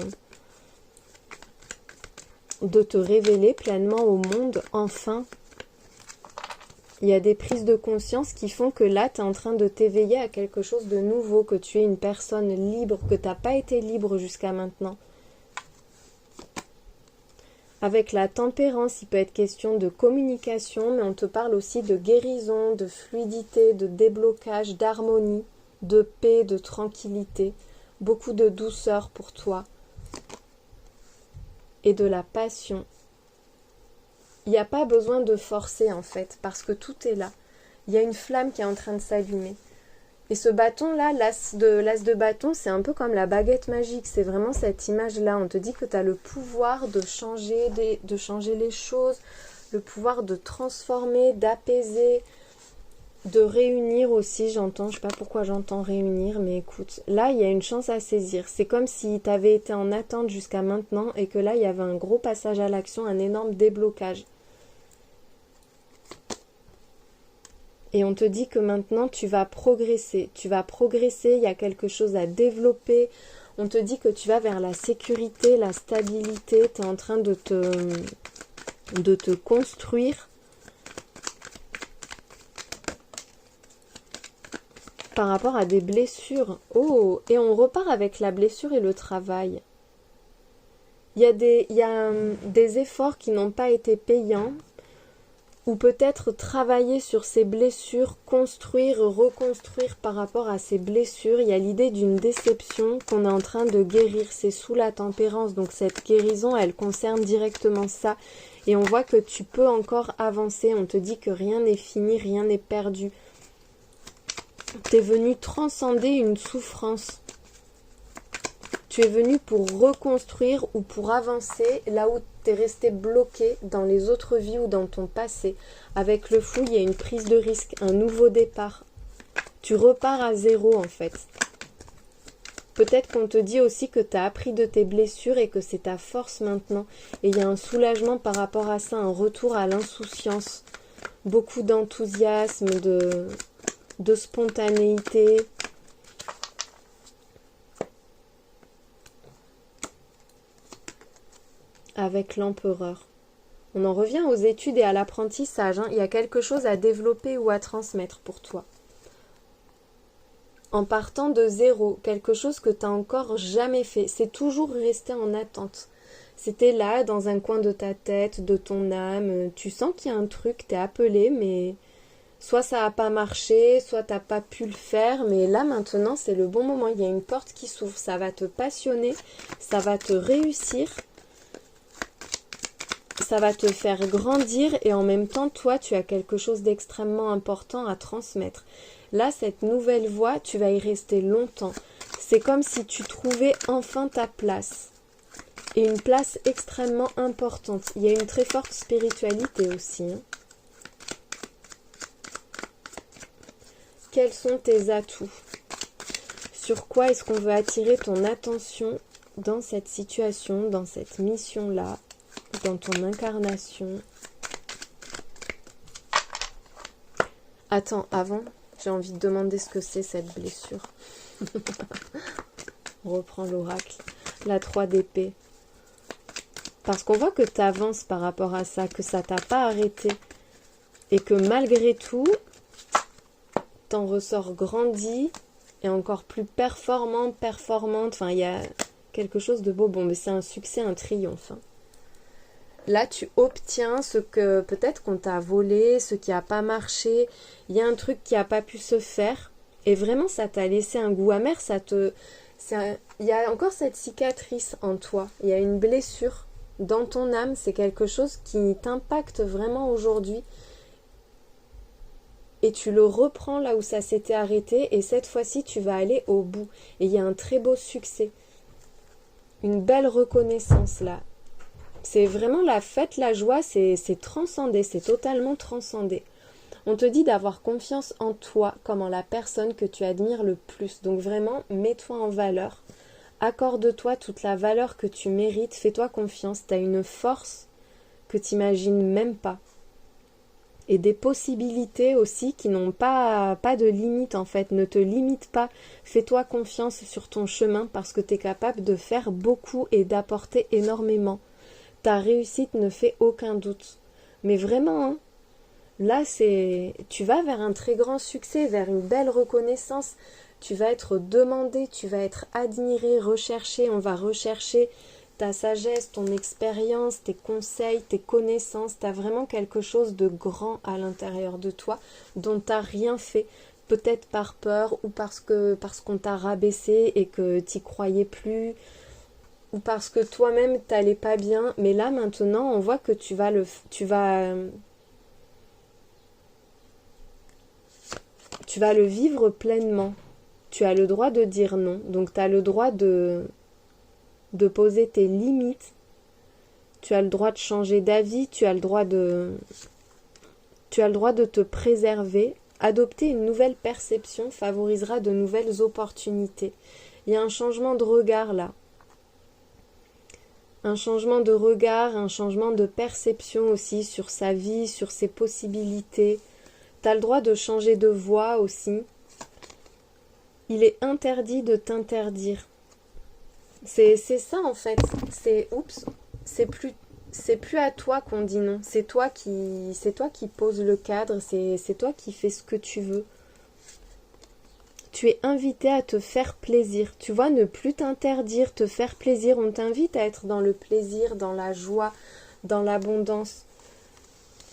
te révéler pleinement au monde, enfin. Il y a des prises de conscience qui font que là, tu es en train de t'éveiller à quelque chose de nouveau, que tu es une personne libre, que tu n'as pas été libre jusqu'à maintenant. Avec la tempérance, il peut être question de communication, mais on te parle aussi de guérison, de fluidité, de déblocage, d'harmonie, de paix, de tranquillité, beaucoup de douceur pour toi et de la passion. Il n'y a pas besoin de forcer en fait, parce que tout est là. Il y a une flamme qui est en train de s'allumer. Et ce bâton-là, l'as de bâton, c'est un peu comme la baguette magique. C'est vraiment cette image-là. On te dit que tu as le pouvoir de changer les choses, le pouvoir de transformer, d'apaiser, de réunir aussi. J'entends, je sais pas pourquoi j'entends réunir, mais écoute, là, il y a une chance à saisir. C'est comme si tu avais été en attente jusqu'à maintenant et que là, il y avait un gros passage à l'action, un énorme déblocage. Et on te dit que maintenant tu vas progresser, il y a quelque chose à développer. On te dit que tu vas vers la sécurité, la stabilité, tu es en train de te construire. Par rapport à des blessures. Oh, et on repart avec la blessure et le travail. Il y a des efforts qui n'ont pas été payants. Ou peut-être travailler sur ces blessures, construire, reconstruire par rapport à ces blessures. Il y a l'idée d'une déception qu'on est en train de guérir. C'est sous la tempérance. Donc cette guérison, elle concerne directement ça. Et on voit que tu peux encore avancer. On te dit que rien n'est fini, rien n'est perdu. Tu es venu transcender une souffrance. Tu es venu pour reconstruire ou pour avancer là où tu es resté bloqué dans les autres vies ou dans ton passé. Avec le fou, il y a une prise de risque, un nouveau départ. Tu repars à zéro en fait. Peut-être qu'on te dit aussi que tu as appris de tes blessures et que c'est ta force maintenant. Et il y a un soulagement par rapport à ça, un retour à l'insouciance. Beaucoup d'enthousiasme, de spontanéité. Avec l'empereur. On en revient aux études et à l'apprentissage. Il y a quelque chose à développer ou à transmettre pour toi. en partant de zéro, quelque chose que tu n'as encore jamais fait. C'est toujours resté en attente. C'était là, dans un coin de ta tête, de ton âme. Tu sens qu'il y a un truc, t'es appelé, mais soit ça n'a pas marché, soit t'as pas pu le faire. Mais là, maintenant, c'est le bon moment. Il y a une porte qui s'ouvre. Ça va te passionner, ça va te réussir. Ça va te faire grandir et en même temps, toi, tu as quelque chose d'extrêmement important à transmettre. Là, cette nouvelle voie, tu vas y rester longtemps. C'est comme si tu trouvais enfin ta place. Et une place extrêmement importante. Il y a une très forte spiritualité aussi. Quels sont tes atouts? Sur quoi est-ce qu'on veut attirer ton attention dans cette situation, dans cette mission-là, dans ton incarnation? Attends, avant, j'ai envie de demander ce que c'est cette blessure. On reprend l'oracle. La 3 d'épée. Parce qu'on voit que tu avances par rapport à ça, que ça t'a pas arrêté. Et que malgré tout, t'en ressors grandi et encore plus performante. Enfin, il y a quelque chose de beau. Bon, mais c'est un succès, un triomphe. Là, tu obtiens ce que peut-être qu'on t'a volé, ce qui n'a pas marché. Il y a un truc qui n'a pas pu se faire. Et vraiment, ça t'a laissé un goût amer. Il y a encore cette cicatrice en toi. Il y a une blessure dans ton âme. C'est quelque chose qui t'impacte vraiment aujourd'hui. Et tu le reprends là où ça s'était arrêté. Et cette fois-ci, tu vas aller au bout. Et il y a un très beau succès. Une belle reconnaissance là. C'est vraiment la fête, la joie, c'est transcendé, c'est totalement transcendé. On te dit d'avoir confiance en toi comme en la personne que tu admires le plus. Donc vraiment, mets-toi en valeur. Accorde-toi toute la valeur que tu mérites. Fais-toi confiance. Tu as une force que tu n'imagines même pas. Et des possibilités aussi qui n'ont pas de limite en fait. Ne te limite pas. Fais-toi confiance sur ton chemin parce que tu es capable de faire beaucoup et d'apporter énormément. Ta réussite ne fait aucun doute. Mais vraiment, hein, là, tu vas vers un très grand succès, vers une belle reconnaissance. Tu vas être demandé, tu vas être admiré, recherché. On va rechercher ta sagesse, ton expérience, tes conseils, tes connaissances. Tu as vraiment quelque chose de grand à l'intérieur de toi dont tu n'as rien fait. Peut-être par peur ou parce qu'on t'a rabaissé et que tu n'y croyais plus. Ou parce que toi-même t'allais pas bien, mais là maintenant on voit que tu vas le vivre pleinement. Tu as le droit de dire non, donc tu as le droit de poser tes limites, tu as le droit de changer d'avis, tu as le droit de te préserver. Adopter une nouvelle perception favorisera de nouvelles opportunités. Il y a un changement de regard là. Un changement de regard, un changement de perception aussi sur sa vie, sur ses possibilités. Tu as le droit de changer de voie aussi. Il est interdit de t'interdire. C'est ça en fait. C'est plus à toi qu'on dit non. C'est toi qui poses le cadre, c'est toi qui fais ce que tu veux. Tu es invité à te faire plaisir. Tu vois, ne plus t'interdire, te faire plaisir. On t'invite à être dans le plaisir, dans la joie, dans l'abondance.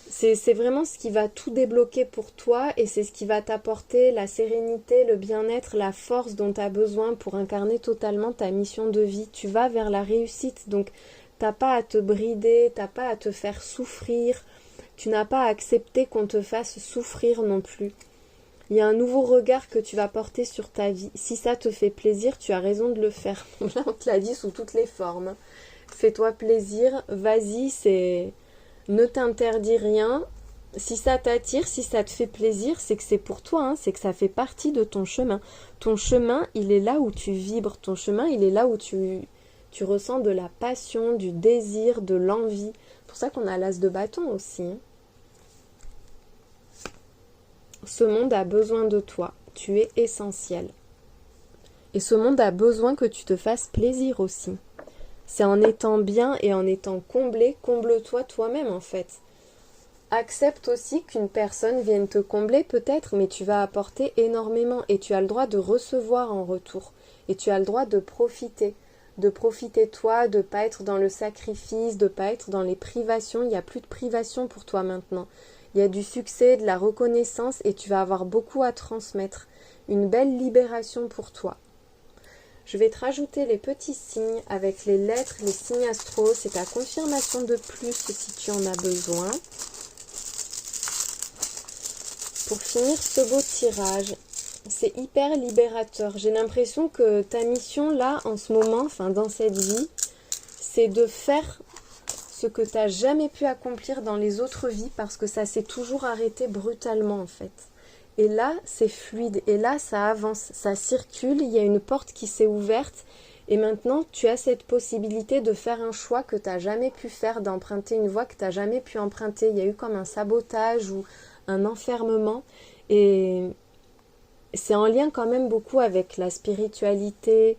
C'est vraiment ce qui va tout débloquer pour toi et c'est ce qui va t'apporter la sérénité, le bien-être, la force dont tu as besoin pour incarner totalement ta mission de vie. Tu vas vers la réussite, donc t'as pas à te brider, t'as pas à te faire souffrir. Tu n'as pas à accepter qu'on te fasse souffrir non plus. Il y a un nouveau regard que tu vas porter sur ta vie. Si ça te fait plaisir, tu as raison de le faire. Là, on te l'a dit sous toutes les formes. Fais-toi plaisir, vas-y, ne t'interdis rien. Si ça t'attire, si ça te fait plaisir, c'est que c'est pour toi, hein, c'est que ça fait partie de ton chemin. Ton chemin, il est là où tu vibres. Ton chemin, il est là où tu ressens de la passion, du désir, de l'envie. C'est pour ça qu'on a l'as de bâton aussi, hein. Ce monde a besoin de toi, tu es essentiel. Et ce monde a besoin que tu te fasses plaisir aussi. C'est en étant bien et en étant comblé, comble-toi toi-même en fait. Accepte aussi qu'une personne vienne te combler peut-être, mais tu vas apporter énormément et tu as le droit de recevoir en retour. Et tu as le droit de profiter toi, de pas être dans le sacrifice, de pas être dans les privations. Il n'y a plus de privation pour toi maintenant. Il y a du succès, de la reconnaissance et tu vas avoir beaucoup à transmettre. Une belle libération pour toi. Je vais te rajouter les petits signes avec les lettres, les signes astro. C'est ta confirmation de plus si tu en as besoin. Pour finir ce beau tirage, c'est hyper libérateur. J'ai l'impression que ta mission là, en ce moment, enfin dans cette vie, c'est de faire ce que tu n'as jamais pu accomplir dans les autres vies parce que ça s'est toujours arrêté brutalement en fait. Et là, c'est fluide. Et là, ça avance, ça circule. Il y a une porte qui s'est ouverte. Et maintenant, tu as cette possibilité de faire un choix que tu n'as jamais pu faire, d'emprunter une voie que tu n'as jamais pu emprunter. Il y a eu comme un sabotage ou un enfermement. Et c'est en lien quand même beaucoup avec la spiritualité,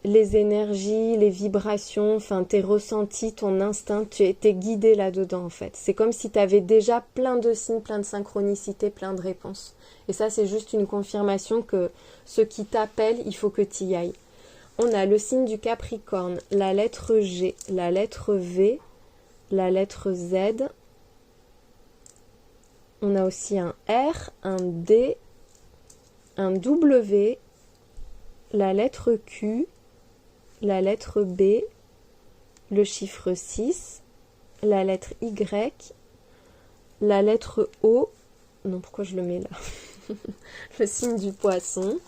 les énergies, les vibrations, enfin tes ressentis, ton instinct, tu étais guidé là-dedans en fait. C'est comme si tu avais déjà plein de signes, plein de synchronicités, plein de réponses. Et ça c'est juste une confirmation que ce qui t'appelle, il faut que tu y ailles. On a le signe du Capricorne, la lettre G, la lettre V, la lettre Z. On a aussi un R, un D, un W, la lettre Q, la lettre B, le chiffre 6, la lettre Y, la lettre O, non pourquoi je le mets là, le signe du Poisson,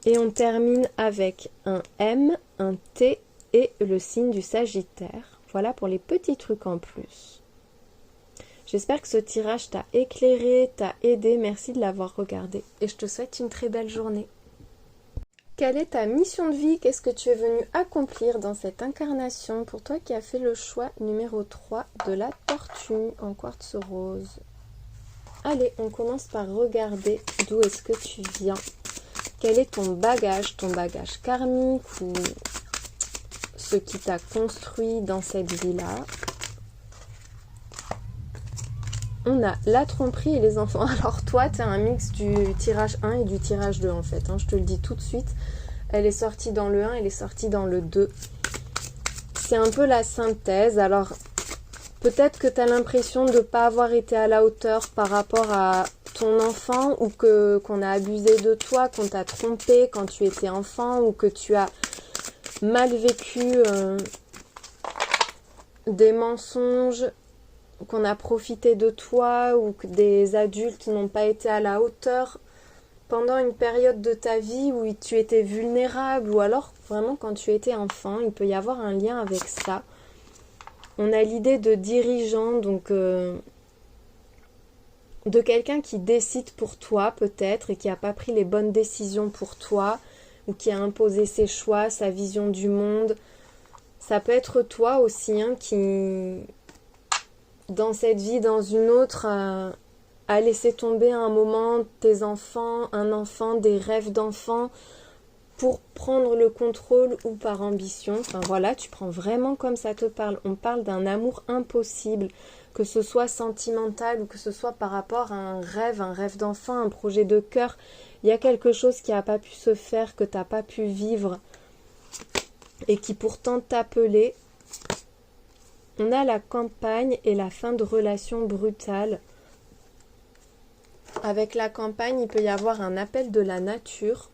et on termine avec un M, un T et le signe du Sagittaire. Voilà pour les petits trucs en plus. J'espère que ce tirage t'a éclairé, t'a aidé, merci de l'avoir regardé et je te souhaite une très belle journée. Quelle est ta mission de vie? Qu'est-ce que tu es venu accomplir dans cette incarnation pour toi qui as fait le choix numéro 3 de la tortue en quartz rose? Allez, on commence par regarder d'où est-ce que tu viens. Quel est ton bagage karmique ou ce qui t'a construit dans cette vie-là? On a la tromperie et les enfants. Alors toi, tu as un mix du tirage 1 et du tirage 2 en fait. Je te le dis tout de suite. Elle est sortie dans le 1, elle est sortie dans le 2. C'est un peu la synthèse. Alors peut-être que tu as l'impression de ne pas avoir été à la hauteur par rapport à ton enfant ou qu'on a abusé de toi, qu'on t'a trompé quand tu étais enfant ou que tu as mal vécu des mensonges, qu'on a profité de toi ou que des adultes n'ont pas été à la hauteur pendant une période de ta vie où tu étais vulnérable ou alors vraiment quand tu étais enfant, il peut y avoir un lien avec ça. On a l'idée de dirigeant, donc de quelqu'un qui décide pour toi peut-être et qui n'a pas pris les bonnes décisions pour toi ou qui a imposé ses choix, sa vision du monde. Ça peut être toi aussi qui... dans cette vie, dans une autre, à laisser tomber à un moment tes enfants, un enfant, des rêves d'enfant pour prendre le contrôle ou par ambition. Enfin voilà, tu prends vraiment comme ça te parle. On parle d'un amour impossible, que ce soit sentimental ou que ce soit par rapport à un rêve d'enfant, un projet de cœur. Il y a quelque chose qui n'a pas pu se faire, que tu n'as pas pu vivre et qui pourtant t'appelait. On a la campagne et la fin de relation brutale. Avec la campagne, il peut y avoir un appel de la nature.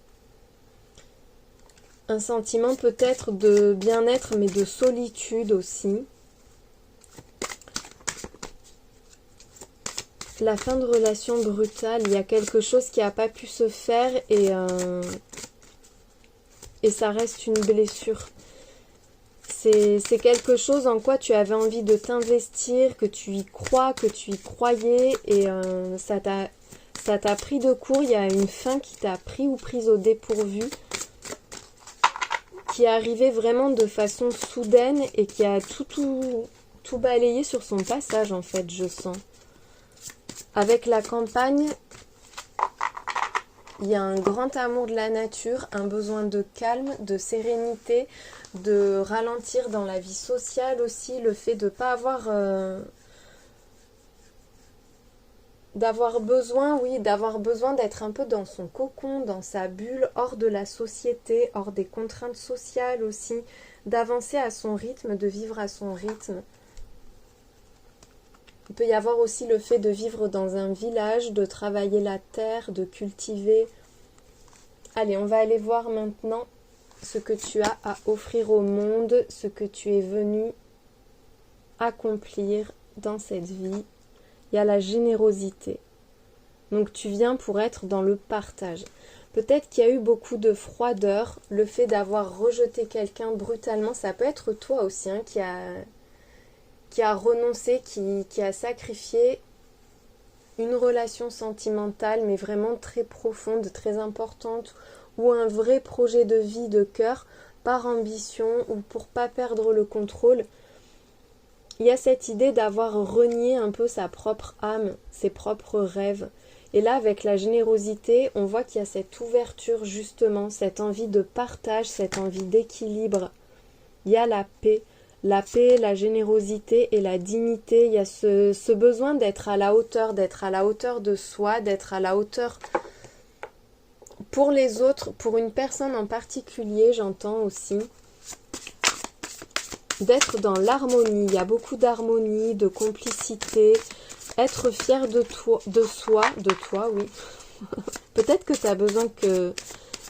Un sentiment peut-être de bien-être, mais de solitude aussi. La fin de relation brutale, il y a quelque chose qui n'a pas pu se faire et ça reste une blessure. C'est quelque chose en quoi tu avais envie de t'investir, que tu y crois, que tu y croyais et ça t'a pris de court. Il y a une fin qui t'a pris ou prise au dépourvu, qui est arrivée vraiment de façon soudaine et qui a tout balayé sur son passage en fait, je sens. Avec la campagne, Il y a un grand amour de la nature, un besoin de calme, de sérénité, de ralentir dans la vie sociale aussi, le fait de ne pas avoir... d'avoir besoin, oui, d'avoir besoin d'être un peu dans son cocon, dans sa bulle, hors de la société, hors des contraintes sociales aussi, d'avancer à son rythme, de vivre à son rythme. Il peut y avoir aussi le fait de vivre dans un village, de travailler la terre, de cultiver. Allez, on va aller voir maintenant ce que tu as à offrir au monde, ce que tu es venu accomplir dans cette vie. Il y a la générosité. Donc tu viens pour être dans le partage. Peut-être qu'il y a eu beaucoup de froideur, le fait d'avoir rejeté quelqu'un brutalement, ça peut être toi aussi hein, qui a renoncé, qui a sacrifié une relation sentimentale, mais vraiment très profonde, très importante, ou un vrai projet de vie de cœur, par ambition ou pour pas perdre le contrôle. Il y a cette idée d'avoir renié un peu sa propre âme, ses propres rêves. Et là, avec la générosité, on voit qu'il y a cette ouverture justement, cette envie de partage, cette envie d'équilibre. Il y a la paix, la générosité et la dignité. Il y a ce besoin d'être à la hauteur de soi, d'être à la hauteur pour les autres, pour une personne en particulier, j'entends aussi. D'être dans l'harmonie, il y a beaucoup d'harmonie, de complicité, être fier de toi, de toi, oui. Peut-être que tu as besoin que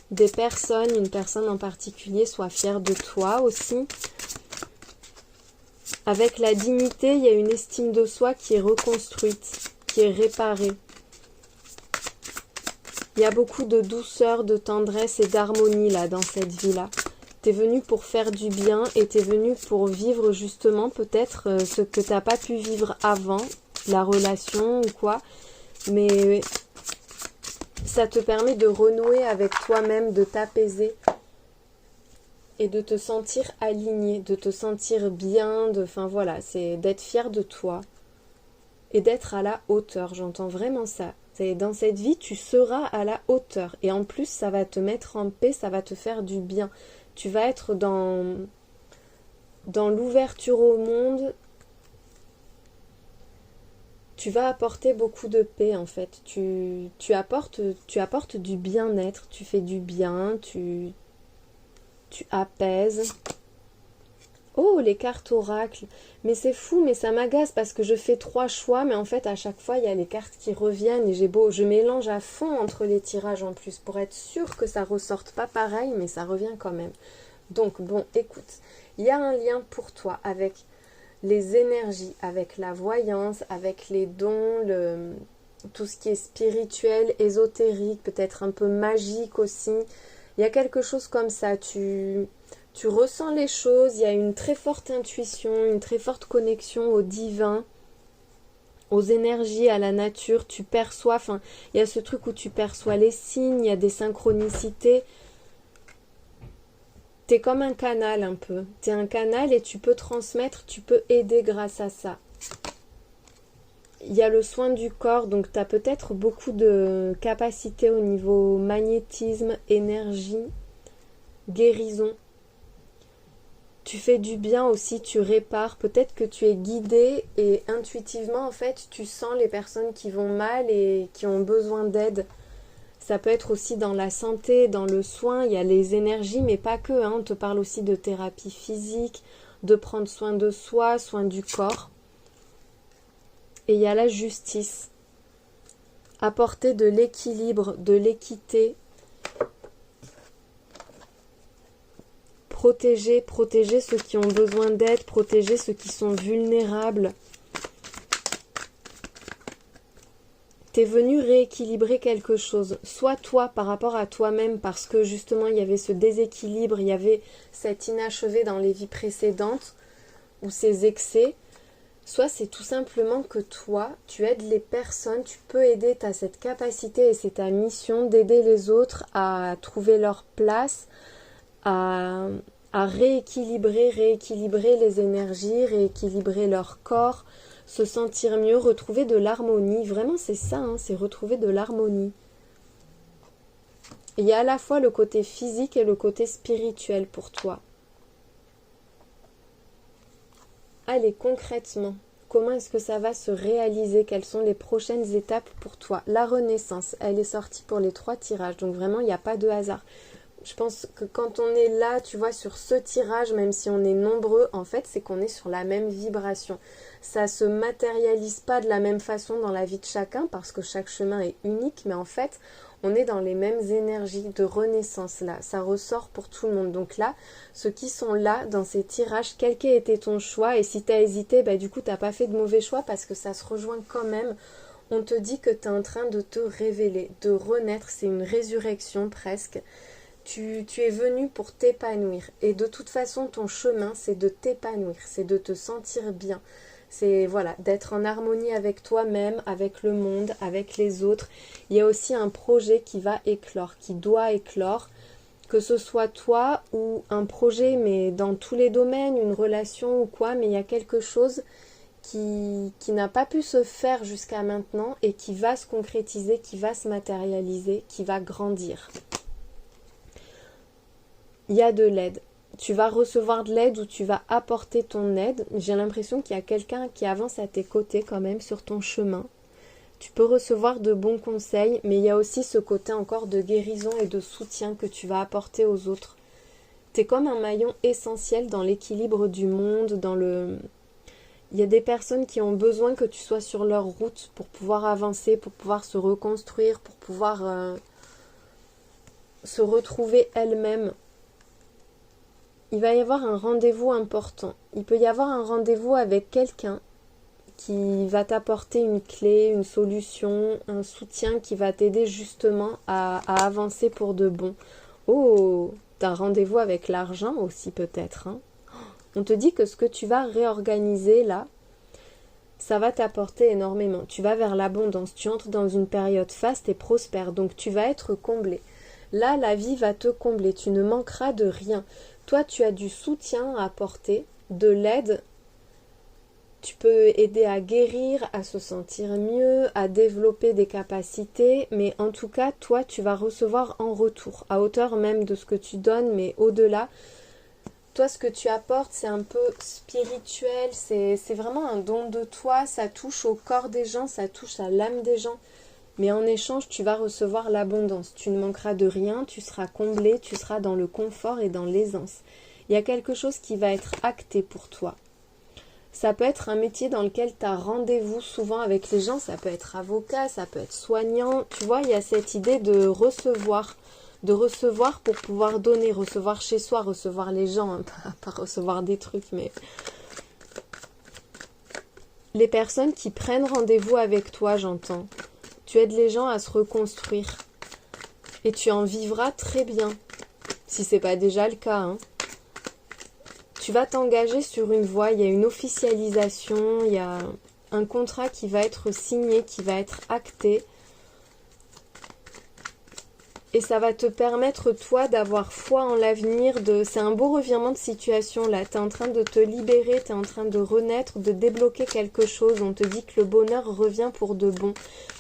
des personnes, une personne en particulier soit fière de toi aussi. Avec la dignité, il y a une estime de soi qui est reconstruite, qui est réparée. Il y a beaucoup de douceur, de tendresse et d'harmonie là, dans cette vie-là. T'es venu pour faire du bien et t'es venu pour vivre justement peut-être ce que t'as pas pu vivre avant, la relation ou quoi, mais ça te permet de renouer avec toi-même, de t'apaiser et de te sentir aligné, de te sentir bien, enfin voilà, c'est d'être fier de toi et d'être à la hauteur, j'entends vraiment ça. Dans cette vie, tu seras à la hauteur et en plus ça va te mettre en paix, ça va te faire du bien. Tu vas être dans l'ouverture au monde. Tu vas apporter beaucoup de paix en fait. Tu apportes du bien-être, tu fais du bien, tu apaises. Oh, les cartes oracles. Mais c'est fou, mais ça m'agace parce que je fais 3 choix, mais en fait à chaque fois il y a les cartes qui reviennent et je mélange à fond entre les tirages en plus pour être sûre que ça ressorte pas pareil, mais ça revient quand même. Donc bon, écoute, il y a un lien pour toi avec les énergies, avec la voyance, avec les dons, tout ce qui est spirituel, ésotérique, peut-être un peu magique aussi. Il y a quelque chose comme ça, tu ressens les choses, il y a une très forte intuition, une très forte connexion au divin, aux énergies, à la nature, tu perçois, enfin, il y a ce truc où tu perçois les signes, il y a des synchronicités. T'es comme un canal un peu, t'es un canal et tu peux transmettre, tu peux aider grâce à ça. Il y a le soin du corps, donc tu as peut-être beaucoup de capacités au niveau magnétisme, énergie, guérison. Tu fais du bien aussi, tu répares. Peut-être que tu es guidé et intuitivement, en fait, tu sens les personnes qui vont mal et qui ont besoin d'aide. Ça peut être aussi dans la santé, dans le soin, il y a les énergies, mais pas que. Hein. On te parle aussi de thérapie physique, de prendre soin de soi, soin du corps. Et il y a la justice. Apporter de l'équilibre, de l'équité. Protéger ceux qui ont besoin d'aide, protéger ceux qui sont vulnérables. T'es venu rééquilibrer quelque chose, soit toi par rapport à toi-même, parce que justement il y avait ce déséquilibre, il y avait cet inachevé dans les vies précédentes, ou ces excès, soit c'est tout simplement que toi, tu aides les personnes, tu peux aider, tu as cette capacité et c'est ta mission d'aider les autres à trouver leur place, à rééquilibrer les énergies, rééquilibrer leur corps, se sentir mieux, retrouver de l'harmonie. Vraiment, c'est ça, hein, c'est retrouver de l'harmonie. Il y a à la fois le côté physique et le côté spirituel pour toi. Allez, concrètement, comment est-ce que ça va se réaliser? Quelles sont les prochaines étapes pour toi? La renaissance, elle est sortie pour les 3 tirages, donc vraiment, il n'y a pas de hasard. Je pense que quand on est là, tu vois, sur ce tirage, même si on est nombreux, en fait, c'est qu'on est sur la même vibration. Ça se matérialise pas de la même façon dans la vie de chacun, parce que chaque chemin est unique, mais en fait, on est dans les mêmes énergies de renaissance là. Ça ressort pour tout le monde. Donc là, ceux qui sont là dans ces tirages, quel qu'ait été ton choix, et si tu as hésité, bah du coup, tu n'as pas fait de mauvais choix parce que ça se rejoint quand même. On te dit que tu es en train de te révéler, de renaître. C'est une résurrection presque. Tu es venu pour t'épanouir. Et de toute façon, ton chemin, c'est de t'épanouir, c'est de te sentir bien. C'est voilà, d'être en harmonie avec toi-même, avec le monde, avec les autres. Il y a aussi un projet qui va éclore, qui doit éclore, que ce soit toi ou un projet, mais dans tous les domaines, une relation ou quoi, mais il y a quelque chose qui n'a pas pu se faire jusqu'à maintenant et qui va se concrétiser, qui va se matérialiser, qui va grandir. Il y a de l'aide. Tu vas recevoir de l'aide ou tu vas apporter ton aide. J'ai l'impression qu'il y a quelqu'un qui avance à tes côtés quand même sur ton chemin. Tu peux recevoir de bons conseils, mais il y a aussi ce côté encore de guérison et de soutien que tu vas apporter aux autres. Tu es comme un maillon essentiel dans l'équilibre du monde, Il y a des personnes qui ont besoin que tu sois sur leur route pour pouvoir avancer, pour pouvoir se reconstruire, pour pouvoir se retrouver elles-mêmes. Il va y avoir un rendez-vous important. Il peut y avoir un rendez-vous avec quelqu'un qui va t'apporter une clé, une solution, un soutien qui va t'aider justement à avancer pour de bon. Oh, t'as un rendez-vous avec l'argent aussi peut-être. Hein. On te dit que ce que tu vas réorganiser là, ça va t'apporter énormément. Tu vas vers l'abondance, tu entres dans une période faste et prospère, donc tu vas être comblé. Là, la vie va te combler, tu ne manqueras de rien. Toi, tu as du soutien à apporter, de l'aide. Tu peux aider à guérir, à se sentir mieux, à développer des capacités. Mais en tout cas, toi, tu vas recevoir en retour, à hauteur même de ce que tu donnes, mais au-delà. Toi, ce que tu apportes, c'est un peu spirituel, c'est vraiment un don de toi. Ça touche au corps des gens, ça touche à l'âme des gens. Mais en échange, tu vas recevoir l'abondance. Tu ne manqueras de rien, tu seras comblé, tu seras dans le confort et dans l'aisance. Il y a quelque chose qui va être acté pour toi. Ça peut être un métier dans lequel tu as rendez-vous souvent avec les gens. Ça peut être avocat, ça peut être soignant. Tu vois, il y a cette idée de recevoir pour pouvoir donner, recevoir chez soi, recevoir les gens, hein, pas recevoir des trucs, mais... Les personnes qui prennent rendez-vous avec toi, j'entends. Tu aides les gens à se reconstruire. Et tu en vivras très bien. Si c'est pas déjà le cas. Hein. Tu vas t'engager sur une voie. Il y a une officialisation. Il y a un contrat qui va être signé, qui va être acté. Et ça va te permettre, toi, d'avoir foi en l'avenir. C'est un beau revirement de situation, là. Tu es en train de te libérer, tu es en train de renaître, de débloquer quelque chose. On te dit que le bonheur revient pour de bon.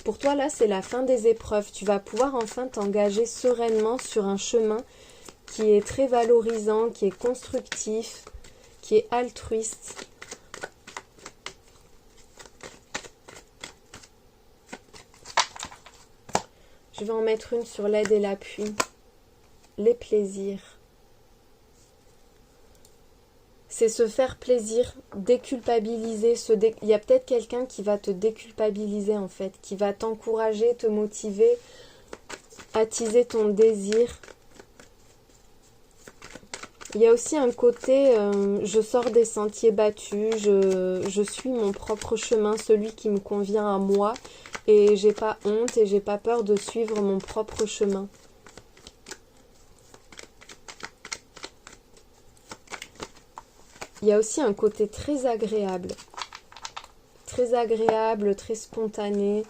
Pour toi, là, c'est la fin des épreuves. Tu vas pouvoir enfin t'engager sereinement sur un chemin qui est très valorisant, qui est constructif, qui est altruiste. Je vais en mettre une sur l'aide et l'appui. Les plaisirs. C'est se faire plaisir, déculpabiliser. Il y a peut-être quelqu'un qui va te déculpabiliser en fait, qui va t'encourager, te motiver, attiser ton désir. Il y a aussi un côté, je sors des sentiers battus, je suis mon propre chemin, celui qui me convient à moi. Et j'ai pas honte et j'ai pas peur de suivre mon propre chemin. Il y a aussi un côté très agréable, très spontané.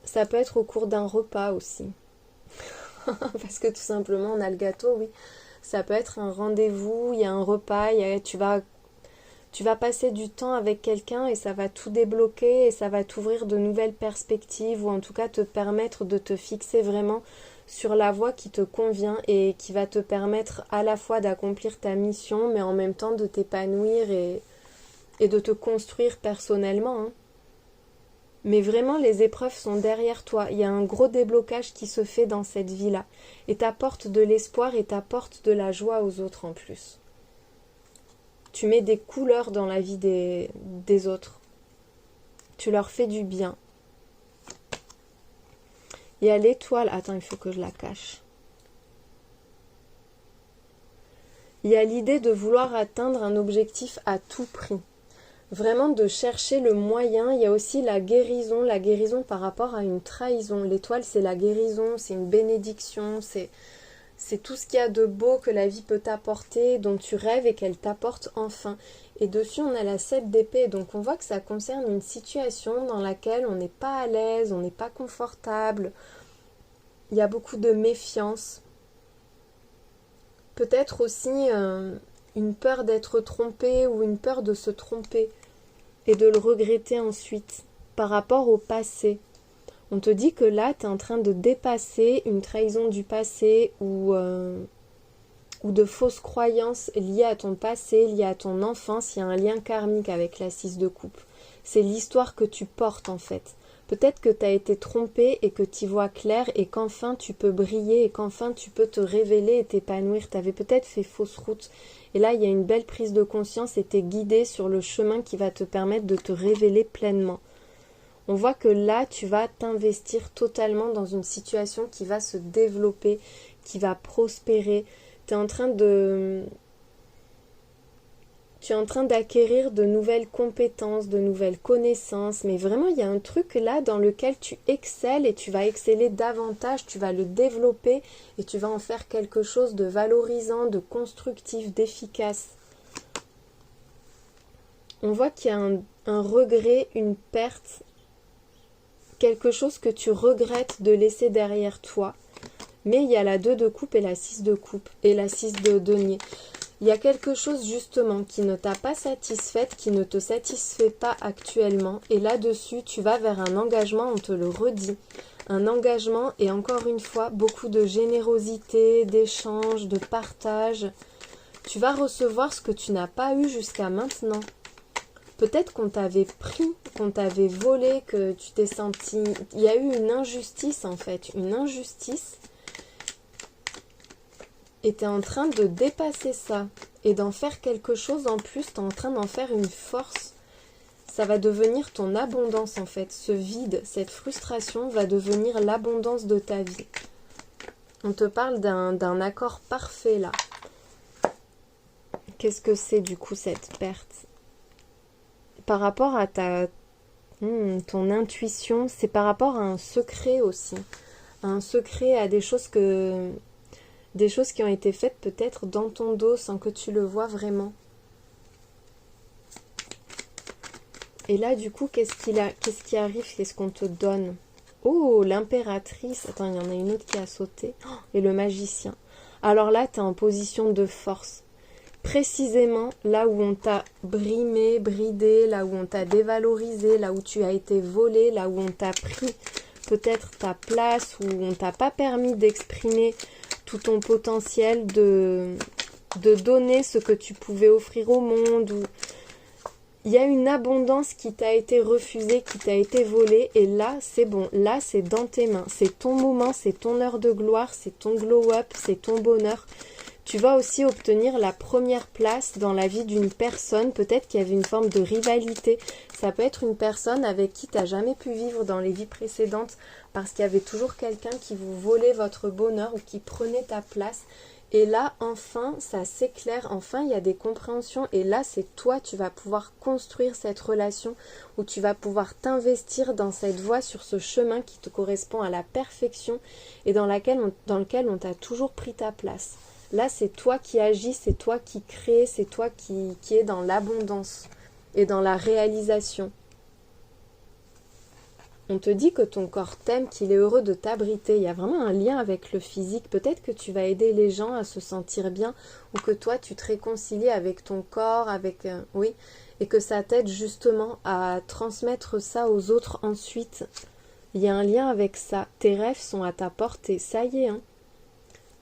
Ça peut être au cours d'un repas aussi. Parce que tout simplement on a le gâteau, oui. Ça peut être un rendez-vous, il y a un repas, tu vas Tu vas passer du temps avec quelqu'un et ça va tout débloquer et ça va t'ouvrir de nouvelles perspectives ou en tout cas te permettre de te fixer vraiment sur la voie qui te convient et qui va te permettre à la fois d'accomplir ta mission mais en même temps de t'épanouir et de te construire personnellement, hein. Mais vraiment, les épreuves sont derrière toi. Il y a un gros déblocage qui se fait dans cette vie-là. Et t'apporte de l'espoir et t'apporte de la joie aux autres en plus. Tu mets des couleurs dans la vie des autres. Tu leur fais du bien. Il y a l'étoile. Attends, il faut que je la cache. Il y a l'idée de vouloir atteindre un objectif à tout prix. Vraiment de chercher le moyen. Il y a aussi la guérison par rapport à une trahison. L'étoile, c'est la guérison, c'est une bénédiction, c'est tout ce qu'il y a de beau que la vie peut t'apporter, dont tu rêves et qu'elle t'apporte enfin. Et dessus, on a la 7 d'épée, donc on voit que ça concerne une situation dans laquelle on n'est pas à l'aise, on n'est pas confortable. Il y a beaucoup de méfiance. Peut-être aussi une peur d'être trompé ou une peur de se tromper. Et de le regretter ensuite par rapport au passé. On te dit que là, tu es en train de dépasser une trahison du passé ou de fausses croyances liées à ton passé, liées à ton enfance. Il y a un lien karmique avec la 6 de coupe. C'est l'histoire que tu portes en fait. Peut-être que tu as été trompé et que tu y vois clair et qu'enfin tu peux briller et qu'enfin tu peux te révéler et t'épanouir. Tu avais peut-être fait fausse route. Et là, il y a une belle prise de conscience et tu es guidé sur le chemin qui va te permettre de te révéler pleinement. On voit que là, tu vas t'investir totalement dans une situation qui va se développer, qui va prospérer. Tu es en train d'acquérir de nouvelles compétences, de nouvelles connaissances, mais vraiment il y a un truc là dans lequel tu excelles et tu vas exceller davantage, tu vas le développer et tu vas en faire quelque chose de valorisant, de constructif, d'efficace. On voit qu'il y a un regret, une perte, quelque chose que tu regrettes de laisser derrière toi, mais il y a la 2 de coupe et la 6 de coupe et la 6 de denier. Il y a quelque chose justement qui ne t'a pas satisfaite, qui ne te satisfait pas actuellement. Et là-dessus, tu vas vers un engagement, on te le redit. Un engagement et encore une fois, beaucoup de générosité, d'échange, de partage. Tu vas recevoir ce que tu n'as pas eu jusqu'à maintenant. Peut-être qu'on t'avait pris, qu'on t'avait volé, que tu t'es senti... Il y a eu une injustice en fait, une injustice. Et tu es en train de dépasser ça et d'en faire quelque chose en plus, tu es en train d'en faire une force. Ça va devenir ton abondance en fait. Ce vide, cette frustration va devenir l'abondance de ta vie. On te parle d'un accord parfait là. Qu'est-ce que c'est du coup cette perte? Par rapport à ton intuition, c'est par rapport à un secret aussi. Un secret, à des choses qui ont été faites peut-être dans ton dos sans que tu le vois vraiment. Et là, du coup, qu'est-ce qui arrive? Qu'est-ce qu'on te donne? Oh, l'impératrice. Attends, il y en a une autre qui a sauté. Oh, et le magicien. Alors là, tu es en position de force. Précisément là où on t'a brimé, bridé, là où on t'a dévalorisé, là où tu as été volé, là où on t'a pris peut-être ta place, où on t'a pas permis d'exprimer tout ton potentiel, de donner ce que tu pouvais offrir au monde. Où il y a une abondance qui t'a été refusée, qui t'a été volée, et là c'est bon, là c'est dans tes mains, c'est ton moment, c'est ton heure de gloire, c'est ton glow-up, c'est ton bonheur. Tu vas aussi obtenir la première place dans la vie d'une personne. Peut-être qu'il y avait une forme de rivalité. Ça peut être une personne avec qui tu n'as jamais pu vivre dans les vies précédentes parce qu'il y avait toujours quelqu'un qui vous volait votre bonheur ou qui prenait ta place. Et là, enfin, ça s'éclaire. Enfin, il y a des compréhensions. Et là, c'est toi, tu vas pouvoir construire cette relation où tu vas pouvoir t'investir dans cette voie, sur ce chemin qui te correspond à la perfection et dans lequel on t'a toujours pris ta place. Là, c'est toi qui agis, c'est toi qui crée, c'est toi qui est dans l'abondance et dans la réalisation. On te dit que ton corps t'aime, qu'il est heureux de t'abriter. Il y a vraiment un lien avec le physique. Peut-être que tu vas aider les gens à se sentir bien ou que toi, tu te réconcilies avec ton corps, oui. et que ça t'aide justement à transmettre ça aux autres ensuite. Il y a un lien avec ça. Tes rêves sont à ta portée. Ça y est, hein.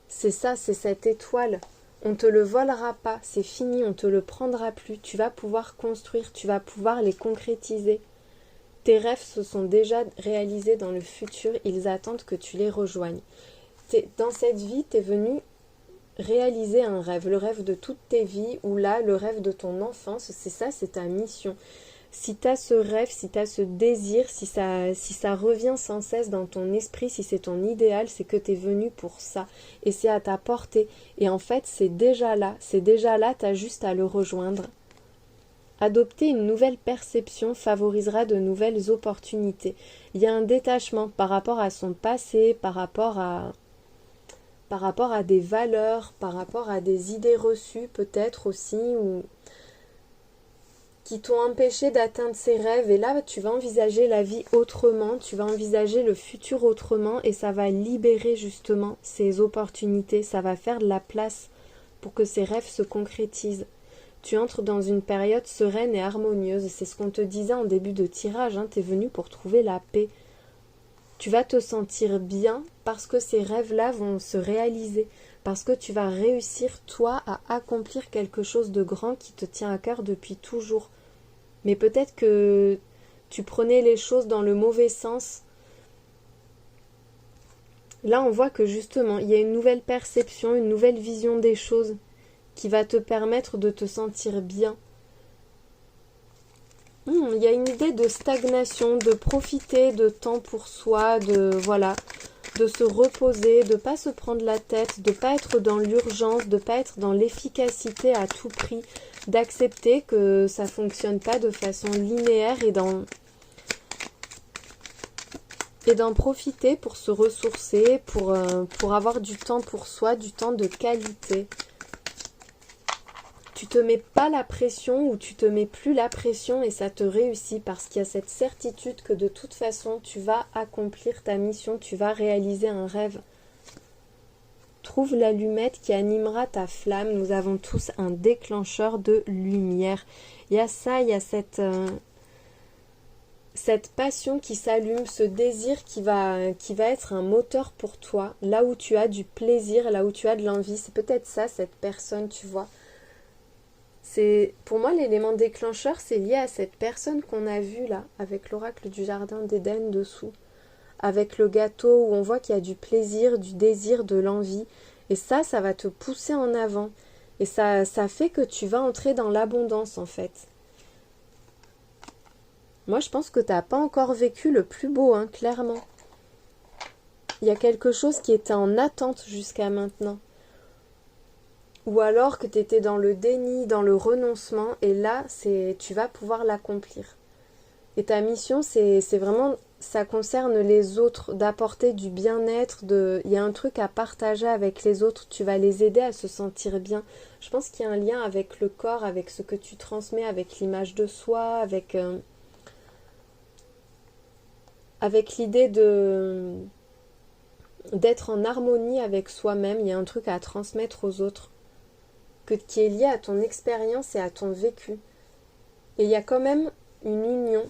C'est ça, c'est cette étoile. On te le volera pas, c'est fini, on te le prendra plus. Tu vas pouvoir construire, tu vas pouvoir les concrétiser. Tes rêves se sont déjà réalisés dans le futur, ils attendent que tu les rejoignes. Dans cette vie, tu es venu réaliser un rêve, le rêve de toutes tes vies, ou là, le rêve de ton enfance, c'est ça, c'est ta mission. Si tu as ce rêve, si tu as ce désir, si ça revient sans cesse dans ton esprit, si c'est ton idéal, c'est que tu es venu pour ça. Et c'est à ta portée. Et en fait, c'est déjà là, tu as juste à le rejoindre. Adopter une nouvelle perception favorisera de nouvelles opportunités. Il y a un détachement par rapport à son passé, par rapport à des valeurs, par rapport à des idées reçues peut-être aussi, ou qui t'ont empêché d'atteindre ces rêves. Et là, tu vas envisager la vie autrement, tu vas envisager le futur autrement, et ça va libérer justement ces opportunités, ça va faire de la place pour que ces rêves se concrétisent. Tu entres dans une période sereine et harmonieuse, c'est ce qu'on te disait en début de tirage, hein, tu es venu pour trouver la paix. Tu vas te sentir bien parce que ces rêves-là vont se réaliser, parce que tu vas réussir, toi, à accomplir quelque chose de grand qui te tient à cœur depuis toujours. Mais peut-être que tu prenais les choses dans le mauvais sens. Là, on voit que justement, il y a une nouvelle perception, une nouvelle vision des choses qui va te permettre de te sentir bien. Il y a une idée de stagnation, de profiter de temps pour soi, de se reposer, de pas se prendre la tête, de pas être dans l'urgence, de pas être dans l'efficacité à tout prix, d'accepter que ça fonctionne pas de façon linéaire et d'en profiter pour se ressourcer, pour avoir du temps pour soi, du temps de qualité. Tu te mets pas la pression ou tu te mets plus la pression et ça te réussit parce qu'il y a cette certitude que de toute façon tu vas accomplir ta mission, tu vas réaliser un rêve. Trouve l'allumette qui animera ta flamme. Nous avons tous un déclencheur de lumière. Il y a ça, il y a cette passion qui s'allume, ce désir qui va être un moteur pour toi, là où tu as du plaisir, là où tu as de l'envie. C'est peut-être ça, cette personne, tu vois. Pour moi, l'élément déclencheur, c'est lié à cette personne qu'on a vue là, avec l'oracle du jardin d'Éden dessous, avec le gâteau où on voit qu'il y a du plaisir, du désir, de l'envie. Et ça va te pousser en avant. Et ça fait que tu vas entrer dans l'abondance en fait. Moi, je pense que tu n'as pas encore vécu le plus beau, hein, clairement. Il y a quelque chose qui était en attente jusqu'à maintenant. Ou alors que tu étais dans le déni, dans le renoncement, et là, tu vas pouvoir l'accomplir. Et ta mission, c'est vraiment, ça concerne les autres, d'apporter du bien-être, il y a un truc à partager avec les autres, tu vas les aider à se sentir bien. Je pense qu'il y a un lien avec le corps, avec ce que tu transmets, avec l'image de soi, avec l'idée d'être en harmonie avec soi-même. Il y a un truc à transmettre aux autres qui est lié à ton expérience et à ton vécu. Et il y a quand même une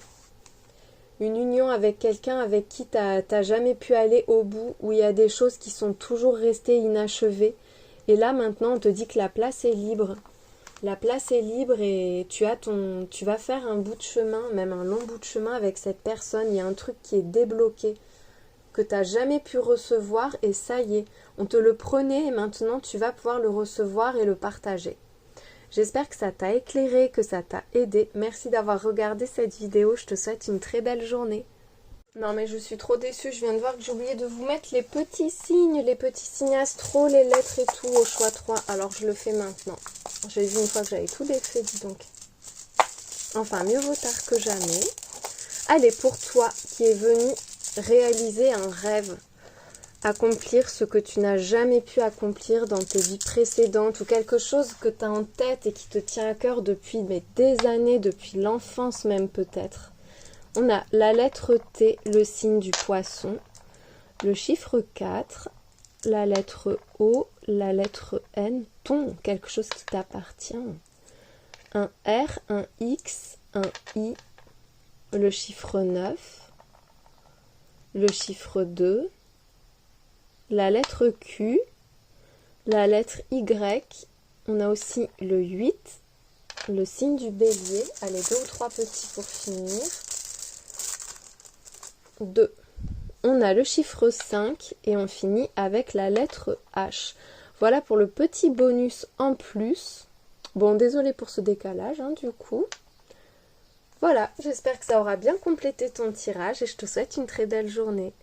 union avec quelqu'un avec qui t'as jamais pu aller au bout, où il y a des choses qui sont toujours restées inachevées. Et là maintenant on te dit que la place est libre. La place est libre et tu vas faire un bout de chemin, même un long bout de chemin avec cette personne. Il y a un truc qui est débloqué, que tu n'as jamais pu recevoir, et ça y est, on te le prenait et maintenant tu vas pouvoir le recevoir et le partager. J'espère que ça t'a éclairé, que ça t'a aidé. Merci d'avoir regardé cette vidéo, je te souhaite une très belle journée. Non mais je suis trop déçue, je viens de voir que j'ai oublié de vous mettre les petits signes astraux, les lettres et tout au choix 3. Alors je le fais maintenant. J'ai vu une fois que j'avais tout défait, dis donc. Enfin, mieux vaut tard que jamais. Allez, pour toi qui es venu réaliser un rêve, accomplir ce que tu n'as jamais pu accomplir dans tes vies précédentes, ou quelque chose que tu as en tête et qui te tient à cœur depuis des années, depuis l'enfance même peut-être. On a la lettre T, le signe du poisson, le chiffre 4, la lettre O, la lettre N, ton, quelque chose qui t'appartient, un R, un X, un I, le chiffre 9, le chiffre 2, la lettre Q, la lettre Y, on a aussi le 8, le signe du bélier, allez 2 ou 3 petits pour finir, 2. On a le chiffre 5 et on finit avec la lettre H. Voilà pour le petit bonus en plus. Bon, désolé pour ce décalage, hein, du coup. Voilà, j'espère que ça aura bien complété ton tirage et je te souhaite une très belle journée.